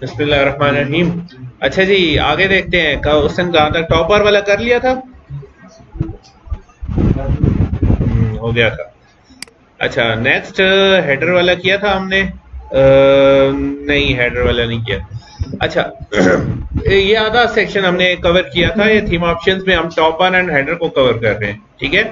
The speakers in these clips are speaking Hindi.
बिस्मिल्लाहिर्रहमानिर्रहीम। अच्छा जी, आगे देखते हैं। उस दिन कहाँ तक? टॉपर वाला कर लिया था? हो गया था। अच्छा, नेक्स्ट हेडर वाला किया था हमने? नहीं, हेडर वाला नहीं किया। अच्छा ये आधा सेक्शन हमने कवर किया था। ये थीम ऑप्शंस में हम टॉपर एंड हेडर को कवर कर रहे हैं, ठीक है।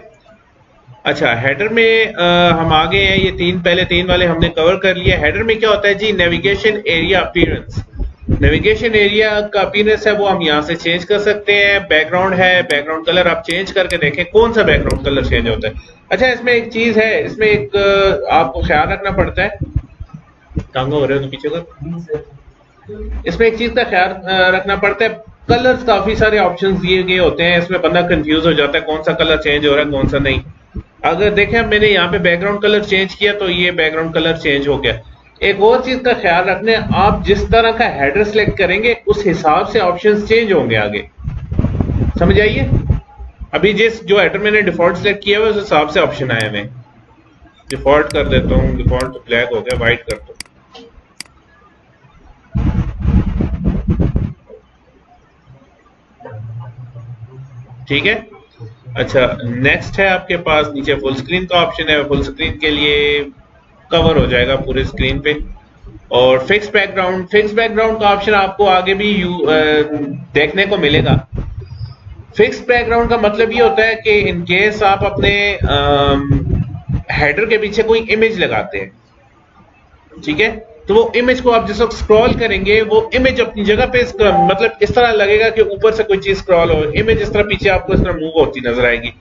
अच्छा, हेडर में हम आगे हैं। ये पहले तीन वाले हमने कवर कर लिए। हेडर में क्या होता है जी? Navigation area appearance. Navigation area का अपीयरेंस है वो हम यहाँ से चेंज कर सकते हैं। बैकग्राउंड है, बैकग्राउंड कलर आप चेंज करके देखें कौन सा बैकग्राउंड कलर चेंज होता है। अच्छा, इसमें एक चीज है, इसमें एक आपको ख्याल रखना पड़ता है। टांगो हो रहे हो तो पीछे कर। इसमें एक चीज का ख्याल रखना पड़ता है। कलर्स काफी सारे ऑप्शंस दिए गए होते हैं, इसमें बंदा कंफ्यूज हो जाता है कौन सा कलर चेंज हो रहा है कौन सा नहीं। अगर देखें मैंने यहाँ पे बैकग्राउंड कलर चेंज किया तो ये बैकग्राउंड कलर चेंज हो गया। एक और चीज का ख्याल रखना है, आप जिस तरह का हेडर सेलेक्ट करेंगे उस हिसाब से ऑप्शंस चेंज होंगे आगे। समझ आइए? अभी जो हेडर मैंने डिफॉल्ट सेलेक्ट किया हुआ उस हिसाब से ऑप्शन आए हैं। डिफॉल्ट कर देता हूँ, डिफॉल्ट ब्लैक हो गया, व्हाइट कर दो। ठीक है। अच्छा, नेक्स्ट है आपके पास नीचे फुल स्क्रीन का ऑप्शन है। फुल स्क्रीन के लिए कवर हो जाएगा पूरे स्क्रीन पे। और फिक्स बैकग्राउंड का ऑप्शन आपको आगे भी देखने को मिलेगा। फिक्स बैकग्राउंड का मतलब ये होता है कि इन केस आप अपने हेडर के पीछे कोई इमेज लगाते हैं, ठीक है, तो वो इमेज को आप जिस वक्त स्क्रॉल करेंगे वो इमेज अपनी जगह पे मतलब इस तरह लगेगा कि ऊपर से कोई चीज स्क्रॉल हो, इमेज इस तरह पीछे आपको इस तरह मूव होती नजर आएगी।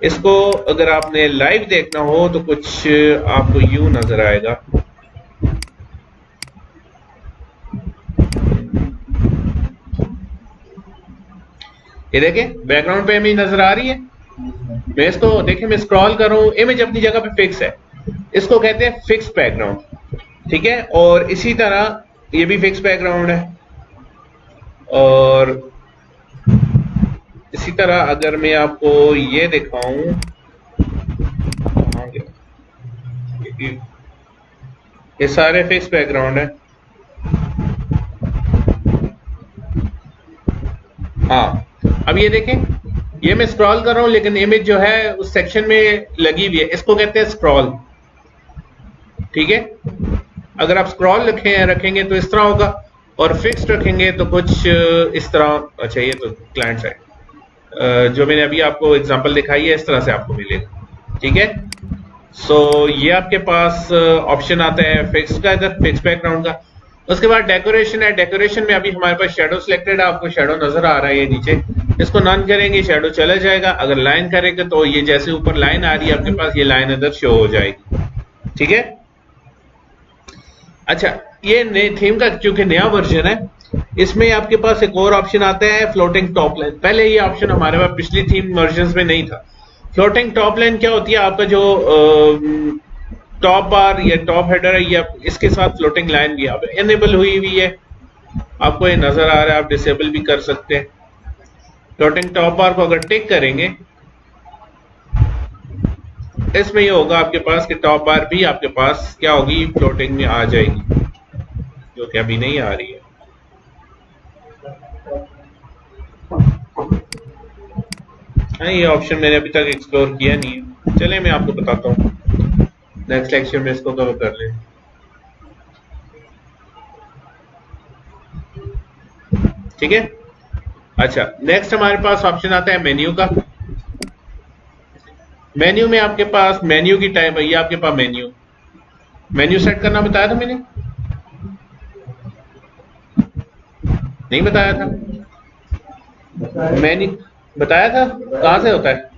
इसको अगर आपने लाइव देखना हो तो कुछ आपको यूं नजर आएगा। ये देखें, बैकग्राउंड पे इमेज नजर आ रही है। मैं इसको देखें, मैं स्क्रॉल कर रहा हूं, इमेज अपनी जगह पे फिक्स है। इसको कहते हैं फिक्स बैकग्राउंड, ठीक है। और इसी तरह ये भी फिक्स बैकग्राउंड है। और इसी तरह अगर मैं आपको ये दिखाऊं, ये सारे फिक्स बैकग्राउंड है। हाँ, अब ये देखें, ये मैं स्क्रॉल कर रहा हूं लेकिन इमेज जो है उस सेक्शन में लगी हुई है। इसको कहते हैं स्क्रॉल, ठीक है। अगर आप स्क्रॉल रखेंगे तो इस तरह होगा, और फिक्स्ड रखेंगे तो कुछ इस तरह। अच्छा, ये तो क्लाइंट साइड जो मैंने अभी आपको एग्जांपल दिखाई है इस तरह से आपको मिलेगा, ठीक है। सो ये आपके पास ऑप्शन आता है फिक्स का, इधर फिक्स बैकग्राउंड का। उसके बाद डेकोरेशन है। डेकोरेशन में अभी हमारे पास शेडो सिलेक्टेड है, आपको शेडो नजर आ रहा है ये नीचे। इसको नन करेंगे शेडो चला जाएगा। अगर लाइन करेंगे तो ये जैसे ऊपर लाइन आ रही है आपके पास, ये लाइन इधर शो हो जाएगी, ठीक है। अच्छा, ये नए थीम का क्योंकि नया वर्जन है, इसमें आपके पास एक और ऑप्शन आता है फ्लोटिंग टॉप लाइन। पहले ये ऑप्शन हमारे पास पिछली थीम वर्जन में नहीं था। फ्लोटिंग टॉप लाइन क्या होती है? आपका जो टॉप बार या टॉप हेडर है, या इसके साथ फ्लोटिंग लाइन भी अब एनेबल हुई हुई है। आपको ये नजर आ रहा है, आप डिसेबल भी कर सकते हैं। फ्लोटिंग टॉप बार को अगर टिक करेंगे, इसमें ये होगा आपके पास कि टॉप बार भी आपके पास क्या होगी, फ्लोटिंग में आ जाएगी, जो कि अभी नहीं आ रही है। हाँ, ये ऑप्शन मैंने अभी तक एक्सप्लोर किया नहीं है। चले मैं आपको बताता हूँ, नेक्स्ट लेक्चर में इसको कवर कर लें, ठीक है। अच्छा, नेक्स्ट हमारे पास ऑप्शन आता है मेन्यू का। मेन्यू में आपके पास मेन्यू की टाइप है, ये आपके पास मेन्यू सेट करना बताया था मैंने, नहीं बताया था? मेन्यू बताया था, कहां से होता है?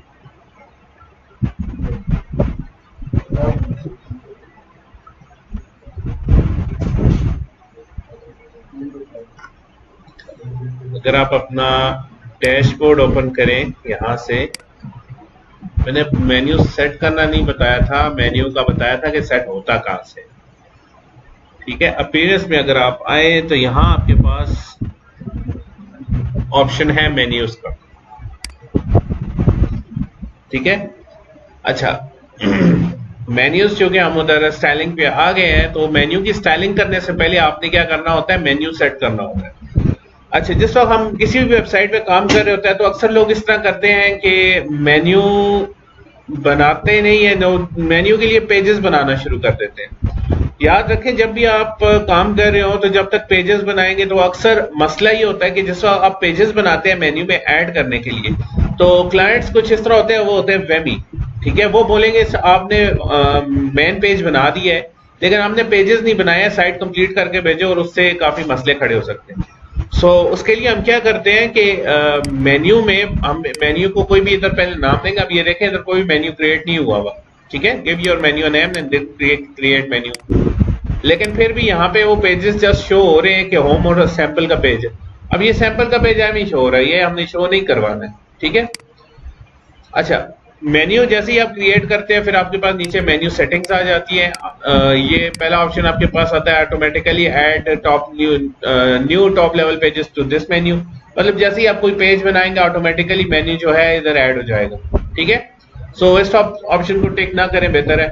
अगर आप अपना डैशबोर्ड ओपन करें यहां से, मैंने मेन्यू सेट करना नहीं बताया था, मेन्यू का बताया था कि सेट होता कहां से, ठीक है। अपीयरेंस में अगर आप आए तो यहां आपके पास ऑप्शन है मेन्यूज का, ठीक है। अच्छा मेन्यूज चूंकि हम उधर स्टाइलिंग पे आ गए हैं, तो मेन्यू की स्टाइलिंग करने से पहले आपने क्या करना होता है, मेन्यू सेट करना होता है। अच्छा, जिस वक्त हम किसी भी वेबसाइट पे काम कर रहे होते हैं तो अक्सर लोग इस तरह करते हैं कि मेन्यू बनाते नहीं है, मेन्यू के लिए पेजेस बनाना शुरू कर देते हैं। याद रखें, जब भी आप काम कर रहे हो तो जब तक पेजेस बनाएंगे तो अक्सर मसला ये होता है कि जिस वक्त आप पेजेस बनाते हैं मेन्यू में ऐड करने के लिए, तो क्लाइंट्स कुछ इस तरह होते हैं, वो होते हैं वेमी, ठीक है। वो बोलेंगे आपने मेन पेज बना दिया है लेकिन आपने पेजेस नहीं बनाया, साइट कंप्लीट करके भेजो, और उससे काफी मसले खड़े हो सकते हैं। सो उसके लिए हम क्या करते हैं कि मेन्यू में हम मेन्यू को कोई भी इधर पहले नाम देंगे। अब ये देखें, इधर कोई भी मेन्यू क्रिएट नहीं हुआ हुआ, ठीक है। Give your menu name and create menu. लेकिन फिर भी यहाँ पे वो पेजेस जस्ट शो हो रहे हैं कि होम और सैंपल का पेज है। अब ये सैंपल का पेज हमें शो हो रहा है, ये हमने शो नहीं करवाना है, ठीक है। अच्छा, मेन्यू जैसे ही आप क्रिएट करते हैं फिर आपके पास नीचे मेन्यू सेटिंग्स आ जाती है। ये पहला ऑप्शन आपके पास आता है, automatically add top new top level pages to this menu. मतलब जैसे ही आप कोई पेज बनाएंगे ऑटोमेटिकली मेन्यू जो है इधर ऐड हो जाएगा, ठीक है। सो इस ऑप्शन को टिक ना करें, बेहतर है।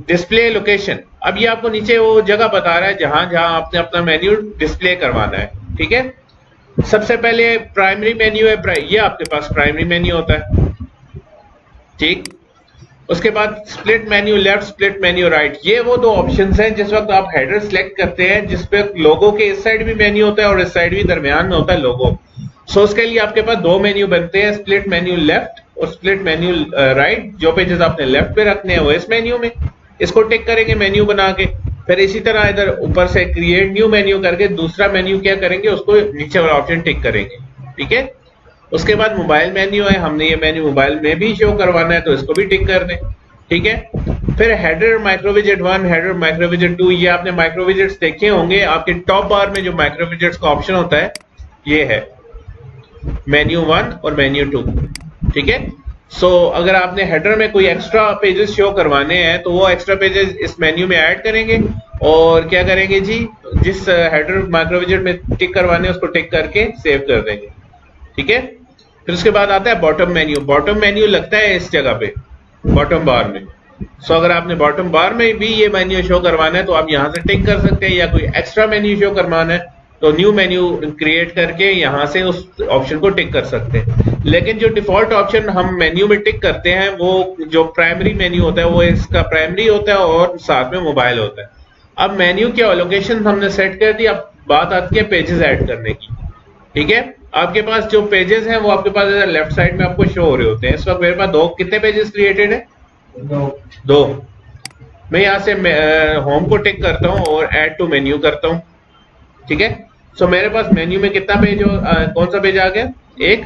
डिस्प्ले लोकेशन, अब ये आपको नीचे वो जगह बता रहा है जहां जहां आपने अपना मेन्यू डिस्प्ले करवाना है, ठीक है। सबसे पहले प्राइमरी मेन्यू है, ये आपके पास प्राइमरी मेन्यू होता है, ठीक। उसके बाद split menu left, split menu right. ये वो दो ऑप्शंस हैं जिस वक्त आप हेडर सेलेक्ट करते हैं जिसपे लोगो के इस साइड भी मेन्यू होता है और इस साइड भी दरमियान में होता है लोगो। सो उसके लिए आपके पास दो मेन्यू बनते हैं, स्प्लिट मेन्यू लेफ्ट और स्प्लिट मेन्यू राइट। जो पेजेस आपने लेफ्ट पे रखने हैं वो इस मेन्यू में, इसको टिक करेंगे मेन्यू बना के। फिर इसी तरह इधर ऊपर से क्रिएट न्यू मेन्यू करके दूसरा मेन्यू क्या करेंगे, उसको नीचे वाला ऑप्शन टिक करेंगे, ठीक है। उसके बाद मोबाइल मेन्यू है, हमने ये मेन्यू मोबाइल में भी शो करवाना है तो इसको भी टिक कर दें, ठीक है। फिर हेडर माइक्रोविजेट 1, हेडर माइक्रोविजेट 2, ये आपने माइक्रोविजेट्स देखे होंगे। आपके टॉप बार में जो माइक्रोविजेट्स का ऑप्शन होता है ये है मेन्यू 1 और मेन्यू 2, ठीक है। सो अगर आपने हेडर में कोई एक्स्ट्रा पेजेस शो करवाने हैं तो वो एक्स्ट्रा पेजेस इस मेन्यू में ऐड करेंगे और क्या करेंगे जी, जिस हेडर माइक्रोविजेट में टिक करवाने हैं उसको टिक करके सेव कर देंगे, ठीक है। फिर उसके बाद आता है बॉटम मेन्यू। बॉटम मेन्यू लगता है इस जगह पे बॉटम बार में। सो अगर आपने बॉटम बार में भी ये मेन्यू शो करवाना है तो आप यहाँ से टिक कर सकते हैं, या कोई एक्स्ट्रा मेन्यू शो करवाना है तो न्यू मेन्यू क्रिएट करके यहाँ से उस ऑप्शन को टिक कर सकते हैं। लेकिन जो डिफॉल्ट ऑप्शन हम मेन्यू में टिक करते हैं वो जो प्राइमरी मेन्यू होता है वो इसका प्राइमरी होता है और साथ में मोबाइल होता है। अब मेन्यू के लोकेशन हमने सेट कर दी, अब बात आती है पेजेस ऐड करने की, ठीक है। आपके पास जो पेजेस हैं वो आपके पास लेफ्ट साइड में आपको शो हो रहे होते हैं। इस वक्त मेरे पास कितने पेजेस क्रिएटेड है, दो। मैं यहाँ से होम को टिक करता हूँ और ऐड टू मेन्यू करता हूँ, ठीक है। सो मेरे पास मेन्यू में कितना पेज कौन सा पेज आ गया, एक।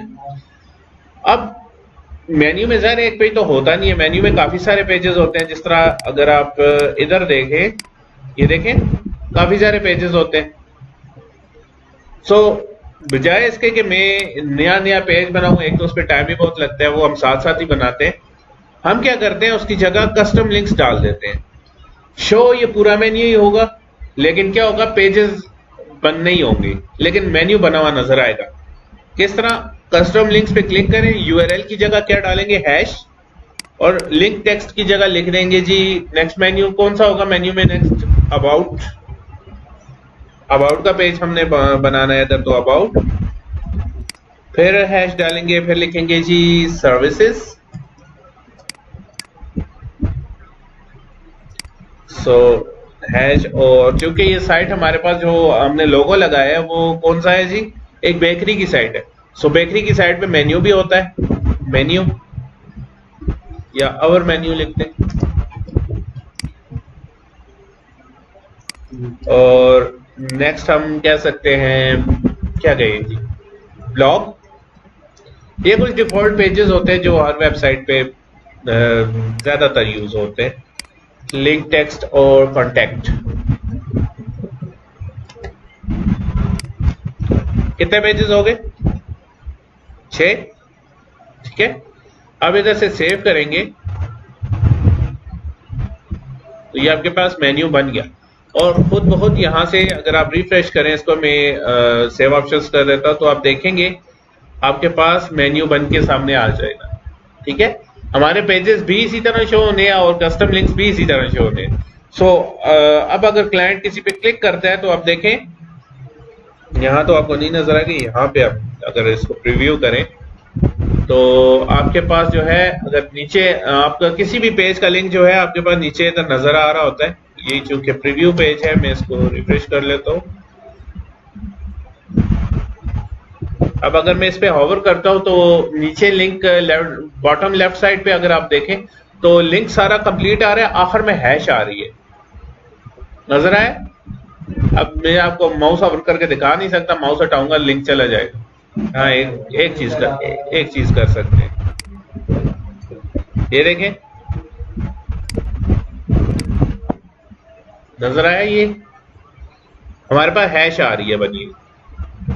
अब मेन्यू में ज़ाहिर एक पेज तो होता नहीं है, मेन्यू में काफी सारे पेजेस होते हैं। जिस तरह अगर आप इधर देखें, ये देखें काफी सारे पेजेस होते हैं। सो बजाय इसके कि मैं नया नया पेज बनाऊं, एक तो उस पर टाइम भी बहुत लगता है, वो हम साथ साथ ही बनाते हैं। हम क्या करते हैं, उसकी जगह कस्टम लिंक्स डाल देते हैं। शो ये पूरा मेन्यू ही होगा लेकिन क्या होगा, पेजेस बंद नहीं होंगे लेकिन मेन्यू बना हुआ नजर आएगा। किस तरह, कस्टम लिंक्स पे क्लिक करें, यूआरएल की जगह क्या डालेंगे, हैश, और लिंक टेक्स्ट की जगह लिख देंगे जी नेक्स्ट मेन्यू कौन सा होगा, मेन्यू में नेक्स्ट अबाउट का पेज हमने बनाना है इधर, तो अबाउट, फिर हैश डालेंगे, फिर लिखेंगे जी सर्विसेज। सो हैश, और क्योंकि ये साइट हमारे पास जो हमने लोगो लगाया है वो कौन सा है जी, एक बेकरी की साइट है। सो बेकरी की साइट पे मेन्यू भी होता है, मेन्यू या अवर मेन्यू लिखते हैं। और नेक्स्ट हम कह सकते हैं, क्या कहें जी, ब्लॉग। ये कुछ डिफॉल्ट पेजेस होते हैं जो हर वेबसाइट पे ज्यादातर यूज होते हैं। लिंक टेक्स्ट और कॉन्टेक्ट। कितने पेजेस हो गए, 6, ठीक है। अब इधर से सेव करेंगे तो ये आपके पास मेन्यू बन गया। और खुद बहुत यहाँ से अगर आप रिफ्रेश करें इसको, मैं सेव ऑप्शंस कर देता हूँ तो आप देखेंगे आपके पास मेन्यू बन के सामने आ जाएगा, ठीक है। हमारे पेजेस भी इसी तरह शो होने हैं और कस्टम लिंक्स भी इसी तरह शो होने हैं। सो अब अगर क्लाइंट किसी पे क्लिक करता है तो आप देखें, यहाँ तो आपको नहीं नजर आएगी, यहाँ पे आप अगर इसको प्रीव्यू करें तो आपके पास जो है, अगर नीचे आपका किसी भी पेज का लिंक जो है आपके पास नीचे इधर नजर आ रहा होता है। ये चूंकि प्रीव्यू पेज है, मैं इसको रिफ्रेश कर लेता हूँ। अब अगर मैं इस पे हॉवर करता हूं तो नीचे लिंक बॉटम लेफ्ट साइड पे अगर आप देखें तो लिंक सारा कंप्लीट आ रहा है, आखिर में हैश आ रही है, नजर आए। अब मैं आपको माउस हॉवर करके दिखा नहीं सकता, माउस हटाऊंगा लिंक चला जाएगा। हाँ, एक चीज कर सकते हैं, ये देखें, नजर आया, ये हमारे पास हैश आ रही है बनी।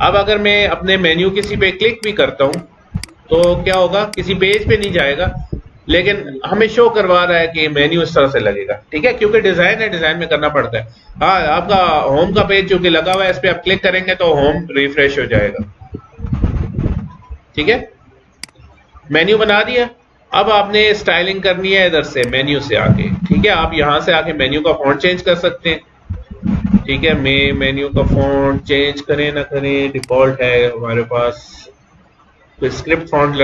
अब अगर मैं अपने मेन्यू किसी पे क्लिक भी करता हूं तो क्या होगा, किसी पेज पे नहीं जाएगा लेकिन हमें शो करवा रहा है कि मेन्यू इस तरह से लगेगा। ठीक है, क्योंकि डिजाइन है, डिजाइन में करना पड़ता है। हाँ, आपका होम का पेज जो कि लगा हुआ है, इस पे आप क्लिक करेंगे तो होम रिफ्रेश हो जाएगा। ठीक है, मेन्यू बना दिया। अब आपने स्टाइलिंग करनी है इधर से, मेन्यू से आके। ठीक है, आप यहां से आके मेन्यू का फॉन्ट चेंज कर सकते हैं। ठीक है, मैं मेन्यू का फॉन्ट चेंज करें ना करें, डिफॉल्ट है हमारे पास। तो स्क्रिप्ट फॉन्ट,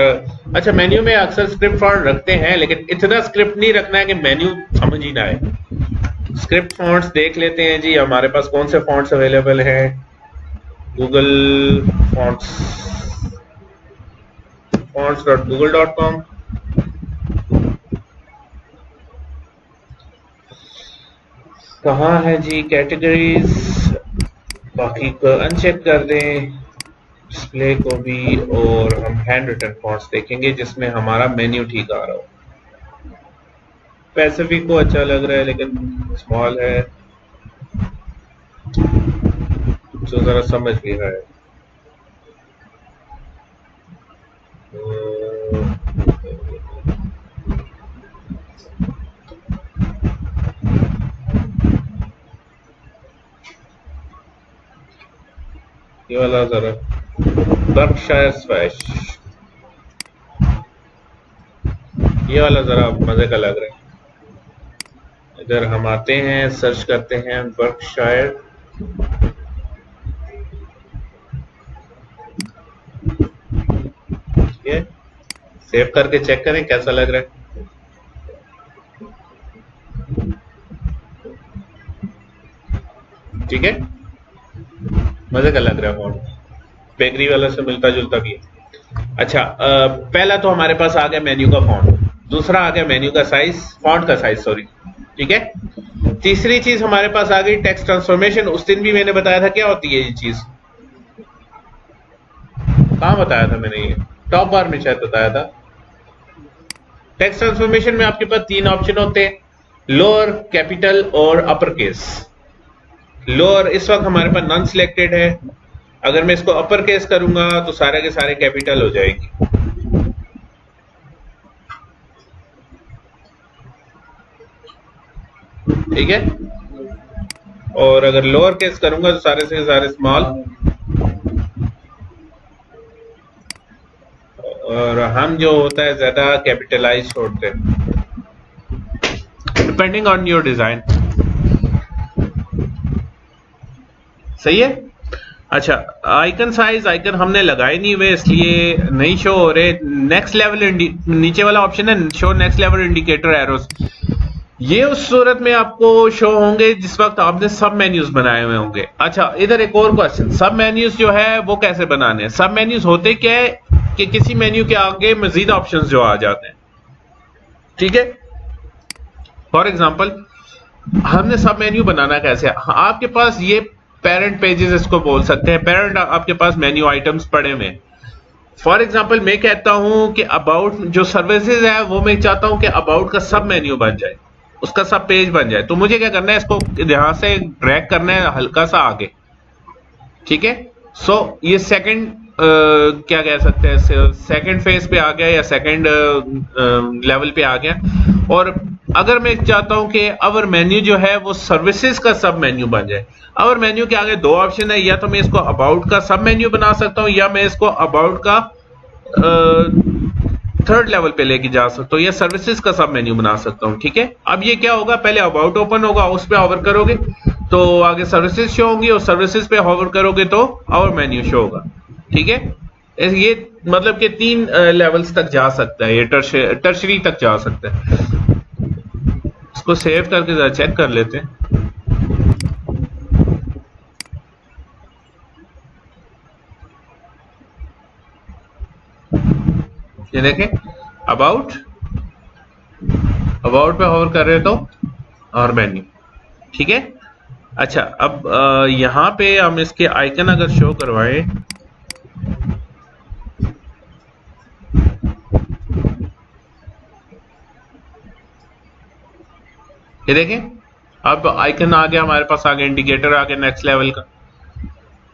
अच्छा मेन्यू में अक्सर स्क्रिप्ट फॉन्ट रखते हैं लेकिन इतना स्क्रिप्ट नहीं रखना है कि मेन्यू समझ ही ना आए। स्क्रिप्ट फॉन्ट्स देख लेते हैं जी, हमारे पास कौन से फॉन्ट्स अवेलेबल हैं। Google fonts.google.com। कहाँ है जी कैटेगरीज, बाकी को अनचेक कर दें, डिस्प्ले को भी, और हम हैंड रिटन फॉन्ट्स देखेंगे जिसमें हमारा मेन्यू ठीक आ रहा हो। पैसिफिक को अच्छा लग रहा है लेकिन स्मॉल है, तो जरा समझ भी रहा है। ये वाला जरा बर्कशायर स्वैश, ये वाला जरा मजे का लग रहा है। इधर हम आते हैं, सर्च करते हैं बर्कशायर। ये सेव करके चेक करें कैसा लग रहा है। ठीक है, मजे का लग रहा है फॉन्ट, बेकरी वाला से मिलता जुलता भी है। अच्छा, पहला तो हमारे पास आ गया मेन्यू का फॉन्ट, दूसरा आ गया मेन्यू का साइज, फॉन्ट का साइज सॉरी। ठीक है, तीसरी चीज हमारे पास आ गई टेक्स्ट ट्रांसफॉर्मेशन। उस दिन भी मैंने बताया था क्या होती है ये चीज, कहां बताया था मैंने, ये टॉप बार में शायद बताया था। टेक्स्ट ट्रांसफॉर्मेशन में आपके पास तीन ऑप्शन होते हैं, लोअर, कैपिटल और अपर केस। लोअर इस वक्त हमारे पास नॉन सिलेक्टेड है, अगर मैं इसको अपर केस करूंगा तो सारे के सारे कैपिटल हो जाएगी। ठीक है, और अगर लोअर केस करूंगा तो सारे से सारे स्मॉल, और हम जो होता है ज्यादा कैपिटलाइज छोड़ते हैं, डिपेंडिंग ऑन योर डिजाइन। सही है। अच्छा, आइकन साइज, आइकन हमने लगाए नहीं हुए इसलिए नहीं शो हो रहे। नेक्स्ट लेवल, नीचे वाला ऑप्शन है show next level indicator arrows, ये उस सूरत में आपको शो होंगे जिस वक्त आपने सब मेन्यूज बनाए हुए होंगे। अच्छा, इधर एक और क्वेश्चन, सब मेन्यूज जो है वो कैसे बनाने हैं। सब मेन्यूज होते क्या है कि किसी मेन्यू के आगे मजीद ऑप्शंस जो आ जाते हैं। ठीक है, फॉर एग्जांपल हमने सब मेन्यू बनाना कैसे, आपके पास ये पेरेंट पेजेस इसको बोल सकते हैं, पेरेंट आपके पास मेन्यू आइटम्स पड़े हुए। फॉर एग्जांपल मैं कहता हूं कि अबाउट जो सर्विसेज है वो मैं चाहता हूं कि अबाउट का सब मेन्यू बन जाए, उसका सब पेज बन जाए। तो मुझे क्या करना है, इसको यहां से ड्रैग करना है हल्का सा आगे। ठीक है, सो ये सेकंड क्या कह सकते हैं, सेकंड फेज पे आ गया या सेकंड लेवल पे आ गया। और अगर मैं चाहता हूं कि अवर मेन्यू जो है वो सर्विसेज का सब मेन्यू बन जाए, अवर मेन्यू के आगे दो ऑप्शन है, या तो मैं इसको अबाउट का सब मेन्यू बना सकता हूं या मैं इसको अबाउट का थर्ड लेवल पे लेके जा सकता हूँ या सर्विसेज का सब मेन्यू बना सकता हूँ। ठीक है, अब ये क्या होगा, पहले अबाउट ओपन होगा, उस पर होवर करोगे तो आगे सर्विसेज शो होंगी और सर्विसेज पे होवर करोगे तो और मेन्यू शो होगा। ठीक है, ये मतलब कि 3 लेवल्स तक जा सकता है, ये टर्शरी तक जा सकता है। इसको सेव करके जरा चेक कर लेते हैं। ये देखें, अबाउट पे होवर कर रहे तो और मेन्यू। ठीक है, अच्छा अब यहां पे हम इसके आइकन अगर शो करवाएं, ये देखें अब आइकन आ गया हमारे पास, आगे इंडिकेटर आ गया नेक्स्ट लेवल का।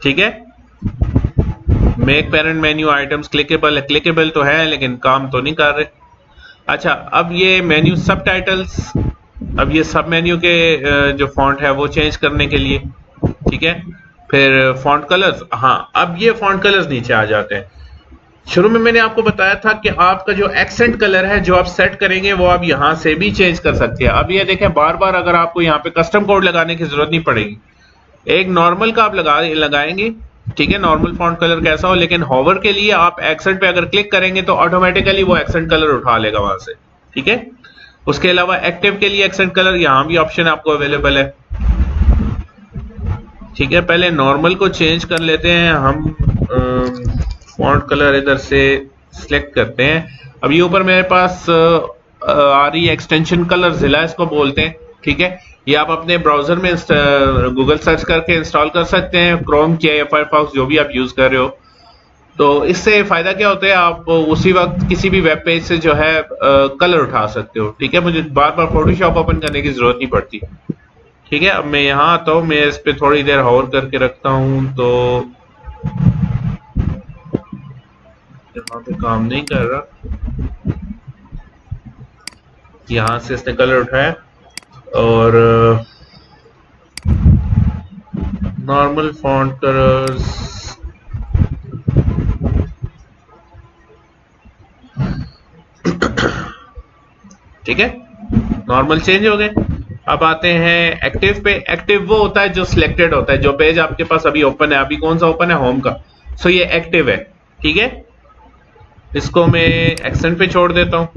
ठीक है, make parent menu items clickable है, क्लिकेबल तो है लेकिन काम तो नहीं कर रहे। अच्छा, अब ये मेन्यू सब टाइटल्स, अब ये सब मेन्यू के जो फॉन्ट है वो चेंज करने के लिए। ठीक है, फिर फॉन्ट कलर्स, हाँ अब ये फॉन्ट कलर्स नीचे आ जाते हैं। शुरू में मैंने आपको बताया था कि आपका जो एक्सेंट कलर है जो आप सेट करेंगे वो आप यहां से भी चेंज कर सकते हैं। अब ये देखें, बार बार अगर आपको यहाँ पे कस्टम कोड लगाने की जरूरत नहीं पड़ेगी, एक नॉर्मल का आप लगाएंगे। ठीक है, नॉर्मल फॉन्ट कलर कैसा हो, लेकिन हॉवर के लिए आप एक्सेंट पे अगर क्लिक करेंगे तो ऑटोमेटिकली वो एक्सेंट कलर उठा लेगा वहां से। ठीक है, उसके अलावा एक्टिव के लिए एक्सेंट कलर यहां भी ऑप्शन आपको अवेलेबल है। ठीक है, पहले नॉर्मल को चेंज कर लेते हैं हम, फॉन्ट कलर इधर से सिलेक्ट करते हैं। अब ये ऊपर मेरे पास आ रही है एक्सटेंशन कलर जिला इसको बोलते हैं। ठीक है, ये आप अपने ब्राउजर में गूगल सर्च करके इंस्टॉल कर सकते हैं, क्रोम किया या फायरफॉक्स जो भी आप यूज कर रहे हो। तो इससे फायदा क्या होता है, आप उसी वक्त किसी भी वेब पेज से जो है कलर उठा सकते हो। ठीक है, मुझे बार बार फोटोशॉप ओपन करने की जरूरत नहीं पड़ती। ठीक है, अब मैं यहाँ आता हूँ, मैं इस पे थोड़ी देर होवर करके रखता हूँ तो यहाँ पे काम नहीं कर रहा। यहाँ से इसने कलर उठाया और नॉर्मल फॉन्ट कलर्स, ठीक है, नॉर्मल चेंज हो गए। अब आते हैं एक्टिव पे। एक्टिव वो होता है जो सिलेक्टेड होता है, जो पेज आपके पास अभी ओपन है, अभी कौन सा ओपन है, होम का, सो ये एक्टिव है। ठीक है, इसको मैं एक्सेंट पे छोड़ देता हूं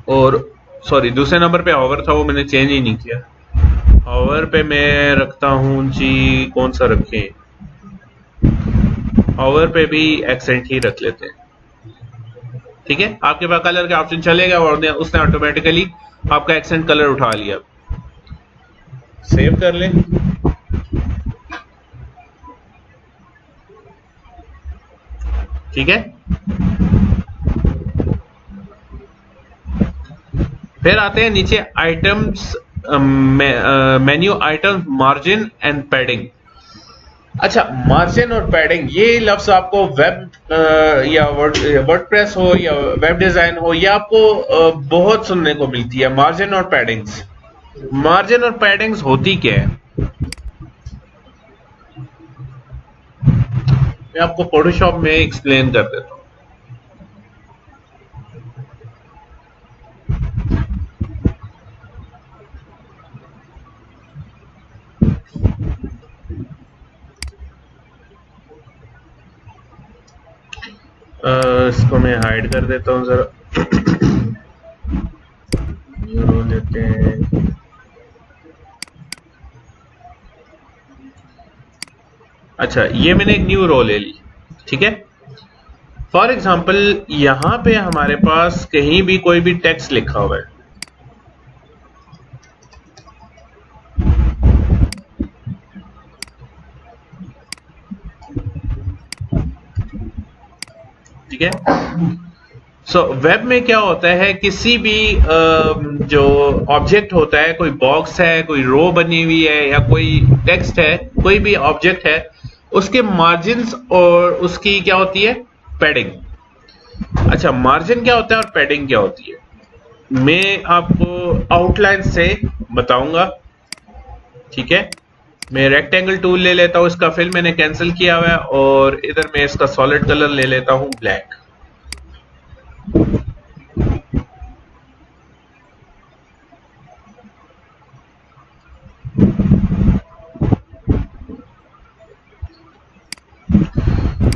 और सॉरी दूसरे नंबर पे हॉवर था वो मैंने चेंज ही नहीं किया। हॉवर पे मैं रखता हूं जी, कौन सा रखें, हॉवर पे भी एक्सेंट ही रख लेते हैं। ठीक है, आपके पास कलर का ऑप्शन चलेगा और उसने ऑटोमेटिकली आपका एक्सेंट कलर उठा लिया। सेव कर लें। ठीक है, फिर आते हैं नीचे items, menu item, margin and padding. अच्छा, मार्जिन और पैडिंग ये लफ्ज आपको वेब या वर्डप्रेस हो या वेब डिजाइन हो, ये आपको बहुत सुनने को मिलती है, मार्जिन और पैडिंग्स। मार्जिन और पैडिंग्स होती क्या है, मैं आपको फोटोशॉप में एक्सप्लेन कर देता हूं। इसको मैं हाइड कर देता हूं जरा, न्यू रो लेते हैं। अच्छा, ये मैंने एक न्यू रो ले ली। ठीक है, फॉर एग्जांपल यहां पे हमारे पास कहीं भी कोई भी टेक्स्ट लिखा हुआ है, ठीक है। सो वेब में क्या होता है, किसी भी जो ऑब्जेक्ट होता है, कोई बॉक्स है, कोई रो बनी हुई है या कोई टेक्स्ट है, कोई भी ऑब्जेक्ट है, उसके मार्जिन्स और उसकी क्या होती है, पैडिंग। अच्छा, मार्जिन क्या होता है और पैडिंग क्या होती है, मैं आपको आउटलाइन से बताऊंगा। ठीक है, मैं रेक्टेंगल टूल ले लेता हूँ, इसका फिल मैंने कैंसिल किया हुआ है, और इधर मैं इसका सॉलिड कलर ले लेता हूँ ब्लैक।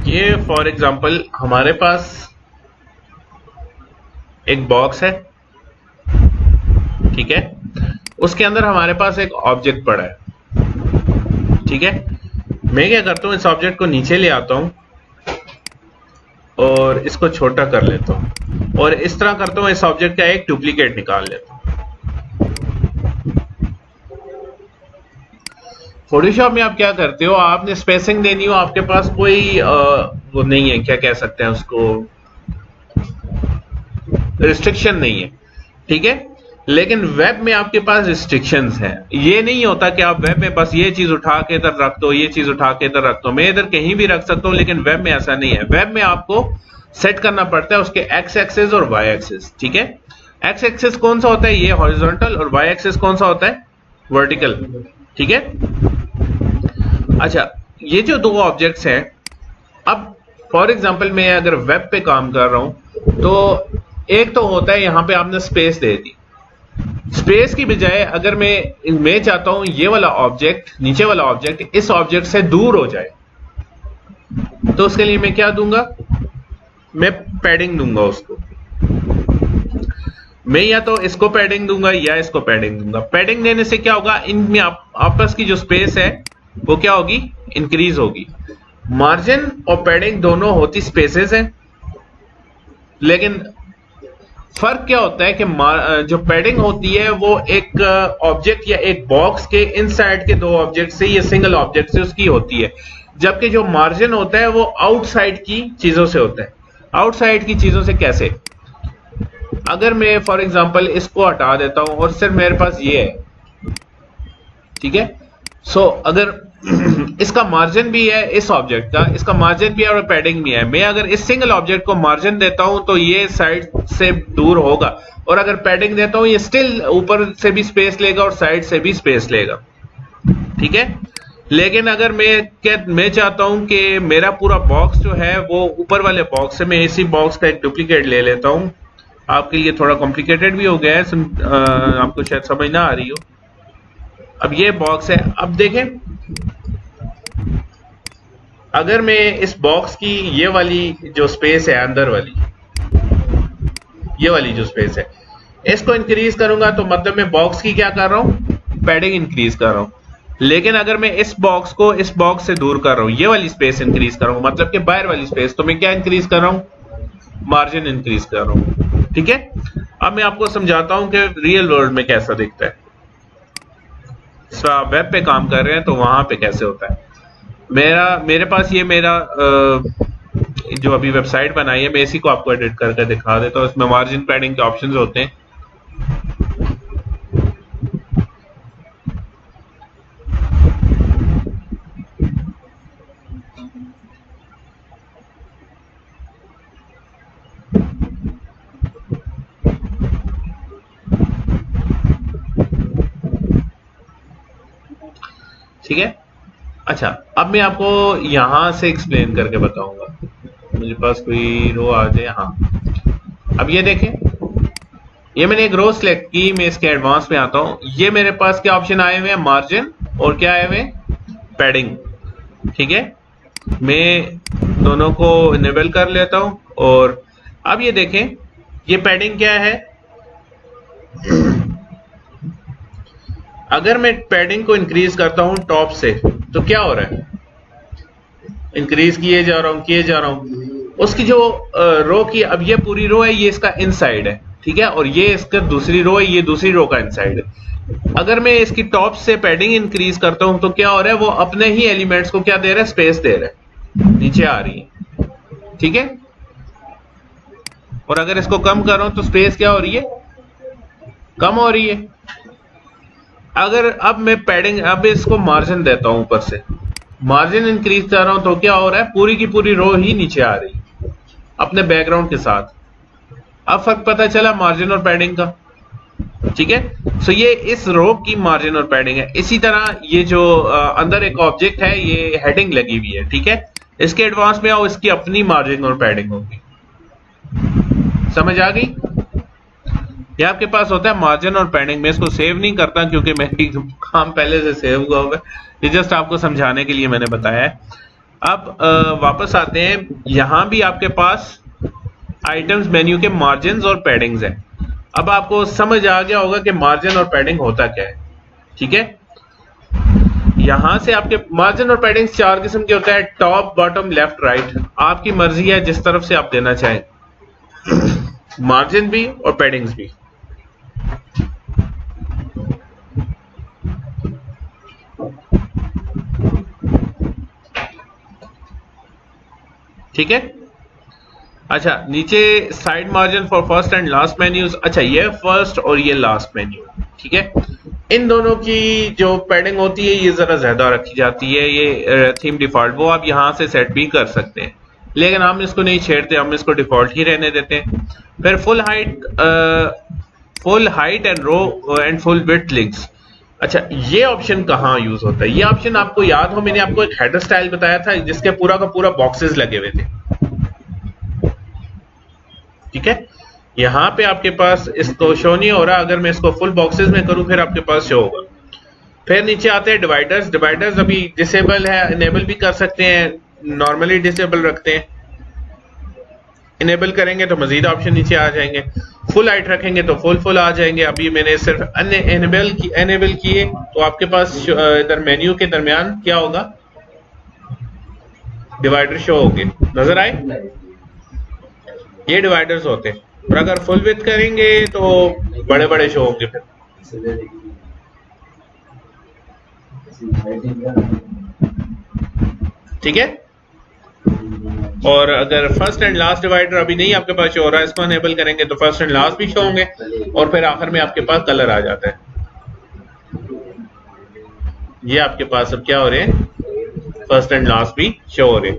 ये फॉर एग्जांपल हमारे पास एक बॉक्स है, ठीक है, उसके अंदर हमारे पास एक ऑब्जेक्ट पड़ा है, ठीक है। मैं क्या करता हूं, इस ऑब्जेक्ट को नीचे ले आता हूं और इसको छोटा कर लेता हूं, और इस तरह करता हूं इस ऑब्जेक्ट का एक डुप्लीकेट निकाल लेता हूं। फोटोशॉप में आप क्या करते हो, आपने स्पेसिंग देनी हो, आपके पास कोई वो नहीं है, क्या कह सकते हैं उसको, रिस्ट्रिक्शन नहीं है, ठीक है। लेकिन वेब में आपके पास रिस्ट्रिक्शंस हैं। ये नहीं होता कि आप वेब में बस ये चीज उठा के इधर रख दो, ये चीज उठा के इधर रख दो, मैं इधर कहीं भी रख सकता हूं, लेकिन वेब में ऐसा नहीं है। वेब में आपको सेट करना पड़ता है उसके एक्स एक्सिस और वाई एक्सिस, ठीक है। एक्स एक्सिस कौन सा होता है, ये हॉरिजॉन्टल, और वाई एक्सिस कौन सा होता है, वर्टिकल, ठीक है। अच्छा, ये जो दो ऑब्जेक्ट्स हैं, अब फॉर एग्जांपल मैं अगर वेब पे काम कर रहा हूं तो एक तो होता है यहां पे आपने स्पेस दे दी, स्पेस की बजाय अगर मैं चाहता हूं ये वाला ऑब्जेक्ट, नीचे वाला ऑब्जेक्ट इस ऑब्जेक्ट से दूर हो जाए, तो उसके लिए मैं क्या दूंगा, मैं पैडिंग दूंगा उसको। मैं या तो इसको पैडिंग दूंगा या इसको पैडिंग दूंगा। पैडिंग देने से क्या होगा, इनमें आपस की जो स्पेस है वो क्या होगी, इंक्रीज होगी। मार्जिन और पैडिंग दोनों होती स्पेसेस हैं, लेकिन फर्क क्या होता है कि जो पैडिंग होती है वो एक ऑब्जेक्ट या एक बॉक्स के इनसाइड के दो ऑब्जेक्ट से या सिंगल ऑब्जेक्ट से उसकी होती है, जबकि जो मार्जिन होता है वो आउटसाइड की चीजों से होता है। आउटसाइड की चीजों से कैसे, अगर मैं फॉर एग्जांपल इसको हटा देता हूं और सिर्फ मेरे पास ये है, ठीक है, सो अगर इसका मार्जिन भी है, इस ऑब्जेक्ट का इसका मार्जिन भी है और पैडिंग भी है, मैं अगर इस सिंगल ऑब्जेक्ट को मार्जिन देता हूं तो ये साइड से दूर होगा, और अगर पैडिंग देता हूं ये स्टिल ऊपर से भी स्पेस लेगा और साइड से भी स्पेस लेगा, ठीक है। लेकिन अगर मैं चाहता हूं कि मेरा पूरा बॉक्स जो है वो ऊपर वाले बॉक्स से, मैं इसी बॉक्स का एक डुप्लीकेट ले लेता हूं। आपके लिए थोड़ा कॉम्प्लिकेटेड भी हो गया है, आपको शायद समझ ना आ रही हो। अब ये बॉक्स है, अब देखें, अगर मैं इस बॉक्स की ये वाली जो स्पेस है अंदर वाली, ये वाली जो स्पेस है, इसको इंक्रीज करूंगा तो मतलब मैं बॉक्स की क्या कर रहा हूं, पैडिंग इंक्रीज कर रहा हूं। लेकिन अगर मैं इस बॉक्स को इस बॉक्स से दूर कर रहा हूं, ये वाली स्पेस इंक्रीज कर रहा हूं, मतलब कि बाहर वाली स्पेस, तो मैं क्या इंक्रीज कर रहा हूं, मार्जिन इंक्रीज कर रहा हूं, ठीक है। अब मैं आपको समझाता हूं कि रियल वर्ल्ड में कैसा दिखता है। वेब पे काम कर रहे हैं तो वहां पे कैसे होता है। मेरे पास ये मेरा जो अभी वेबसाइट बनाई है, मैं इसी को आपको एडिट करके दिखा देता हूँ। इसमें मार्जिन पैडिंग के ऑप्शंस होते हैं, ठीक है। अच्छा, अब मैं आपको यहां से एक्सप्लेन करके बताऊंगा। मेरे पास कोई रो आ जाए, हाँ, अब ये देखें, ये मैंने एक रो सिलेक्ट की, मैं इसके एडवांस में आता हूं। ये मेरे पास क्या ऑप्शन आए हुए हैं, मार्जिन और क्या आए हुए हैं, पैडिंग, ठीक है। मैं दोनों को इनेबल कर लेता हूं, और अब ये देखें, ये पैडिंग क्या है, अगर मैं पैडिंग को इंक्रीज करता हूं टॉप से तो क्या हो रहा है, इंक्रीज किए जा रहा हूं, उसकी जो रो की, अब ये पूरी रो है, ये इसका इनसाइड है, ठीक है, और ये इसका दूसरी रो है, ये दूसरी रो का इनसाइड है। अगर मैं इसकी टॉप से पैडिंग इंक्रीज करता हूं तो क्या हो रहा है, वो अपने ही एलिमेंट्स को क्या दे रहा है, स्पेस दे रहा है, नीचे आ रही है, ठीक है। और अगर इसको कम कर रहा हूं तो स्पेस क्या हो रही है, कम हो रही है। अगर अब मैं पैडिंग, अब इसको मार्जिन देता हूं, ऊपर से मार्जिन इंक्रीज कर रहा हूं तो क्या हो रहा है, पूरी की पूरी रो ही नीचे आ रही है अपने बैकग्राउंड के साथ। अब फर्क पता चला मार्जिन और पैडिंग का। ठीक है। सो ये इस रो की मार्जिन और पैडिंग है। इसी तरह ये जो अंदर एक ऑब्जेक्ट है, ये हेडिंग लगी हुई है, ठीक है। इसके एडवांस में आओ, इसकी अपनी मार्जिन और पैडिंग होगी। समझ आ गई? ये आपके पास होता है मार्जिन और पैडिंग। मैं इसको सेव नहीं करता क्योंकि मेरी काम पहले से सेव हुआ होगा, ये जस्ट आपको समझाने के लिए मैंने बताया है। अब वापस आते हैं, यहां भी आपके पास आइटम्स मेन्यू के मार्जिन और पैडिंग्स हैं। अब आपको समझ आ गया होगा कि मार्जिन और पैडिंग होता क्या है, ठीक है। यहां से आपके मार्जिन और पैडिंग 4 किस्म के होता है, टॉप, बॉटम, लेफ्ट, राइट। आपकी मर्जी है जिस तरफ से आप देना चाहें, मार्जिन भी और पैडिंग्स भी। ठीक है। अच्छा, नीचे side margin for first and last menus. अच्छा, ये फर्स्ट और ये लास्ट मेन्यू, ठीक है। इन दोनों की जो पैडिंग होती है ये जरा ज्यादा रखी जाती है, ये थीम डिफॉल्ट, वो आप यहां से सेट भी कर सकते हैं, लेकिन हम इसको नहीं छेड़ते, हम इसको डिफॉल्ट ही रहने देते हैं। फिर full height and row and full width links. अच्छा, ये ऑप्शन कहाँ यूज होता है? ये ऑप्शन आपको याद हो, मैंने आपको एक हेडर स्टाइल बताया था जिसके पूरा का पूरा बॉक्सेस लगे हुए थे, ठीक है। यहां पे आपके पास इसको शो नहीं हो रहा, अगर मैं इसको फुल बॉक्सेस में करूं फिर आपके पास शो होगा। फिर नीचे आते हैं डिवाइडर्स। डिवाइडर्स अभी डिसेबल है, इनेबल भी कर सकते हैं, नॉर्मली डिसेबल रखते हैं। इनेबल करेंगे तो मजीद ऑप्शन नीचे आ जाएंगे, फुल हाइट रखेंगे तो फुल आ जाएंगे। अभी मैंने सिर्फ एनेबल किए तो आपके पास इधर मेन्यू के दरमियान क्या होगा, डिवाइडर शो होंगे, नजर आए? ये डिवाइडर्स होते हैं। और अगर फुल विड्थ करेंगे तो बड़े बड़े शो होंगे फिर, ठीक है। और अगर फर्स्ट एंड लास्ट डिवाइडर अभी नहीं आपके पास शो हो रहा है, इसको अनेबल करेंगे तो फर्स्ट एंड लास्ट भी शो होंगे, और फिर आखिर में आपके पास कलर आ जाता है। ये आपके पास अब क्या हो रहे हैं, फर्स्ट एंड लास्ट भी शो हो रहे हैं,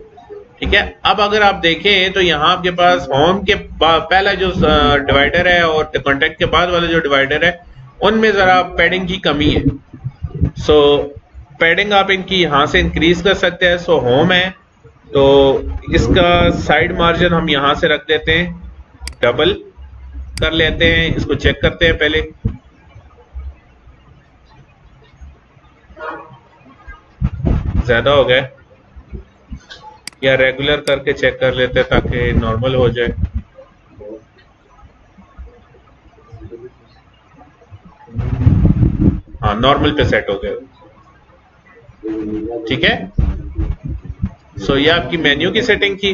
ठीक है। अब अगर आप देखें तो यहाँ आपके पास होम के पहला जो डिवाइडर है और कॉन्टेक्ट के बाद वाला जो डिवाइडर है, उनमें जरा पैडिंग की कमी है। सो पैडिंग आप इनकी यहाँ से इंक्रीज कर सकते हैं। सो होम है तो इसका साइड मार्जिन हम यहां से रख देते हैं, डबल कर लेते हैं, इसको चेक करते हैं पहले। ज्यादा हो गया या रेगुलर करके चेक कर लेते हैं ताकि नॉर्मल हो जाए। हाँ, नॉर्मल पे सेट हो गया, ठीक है। सो ये आपकी मेन्यू की सेटिंग की।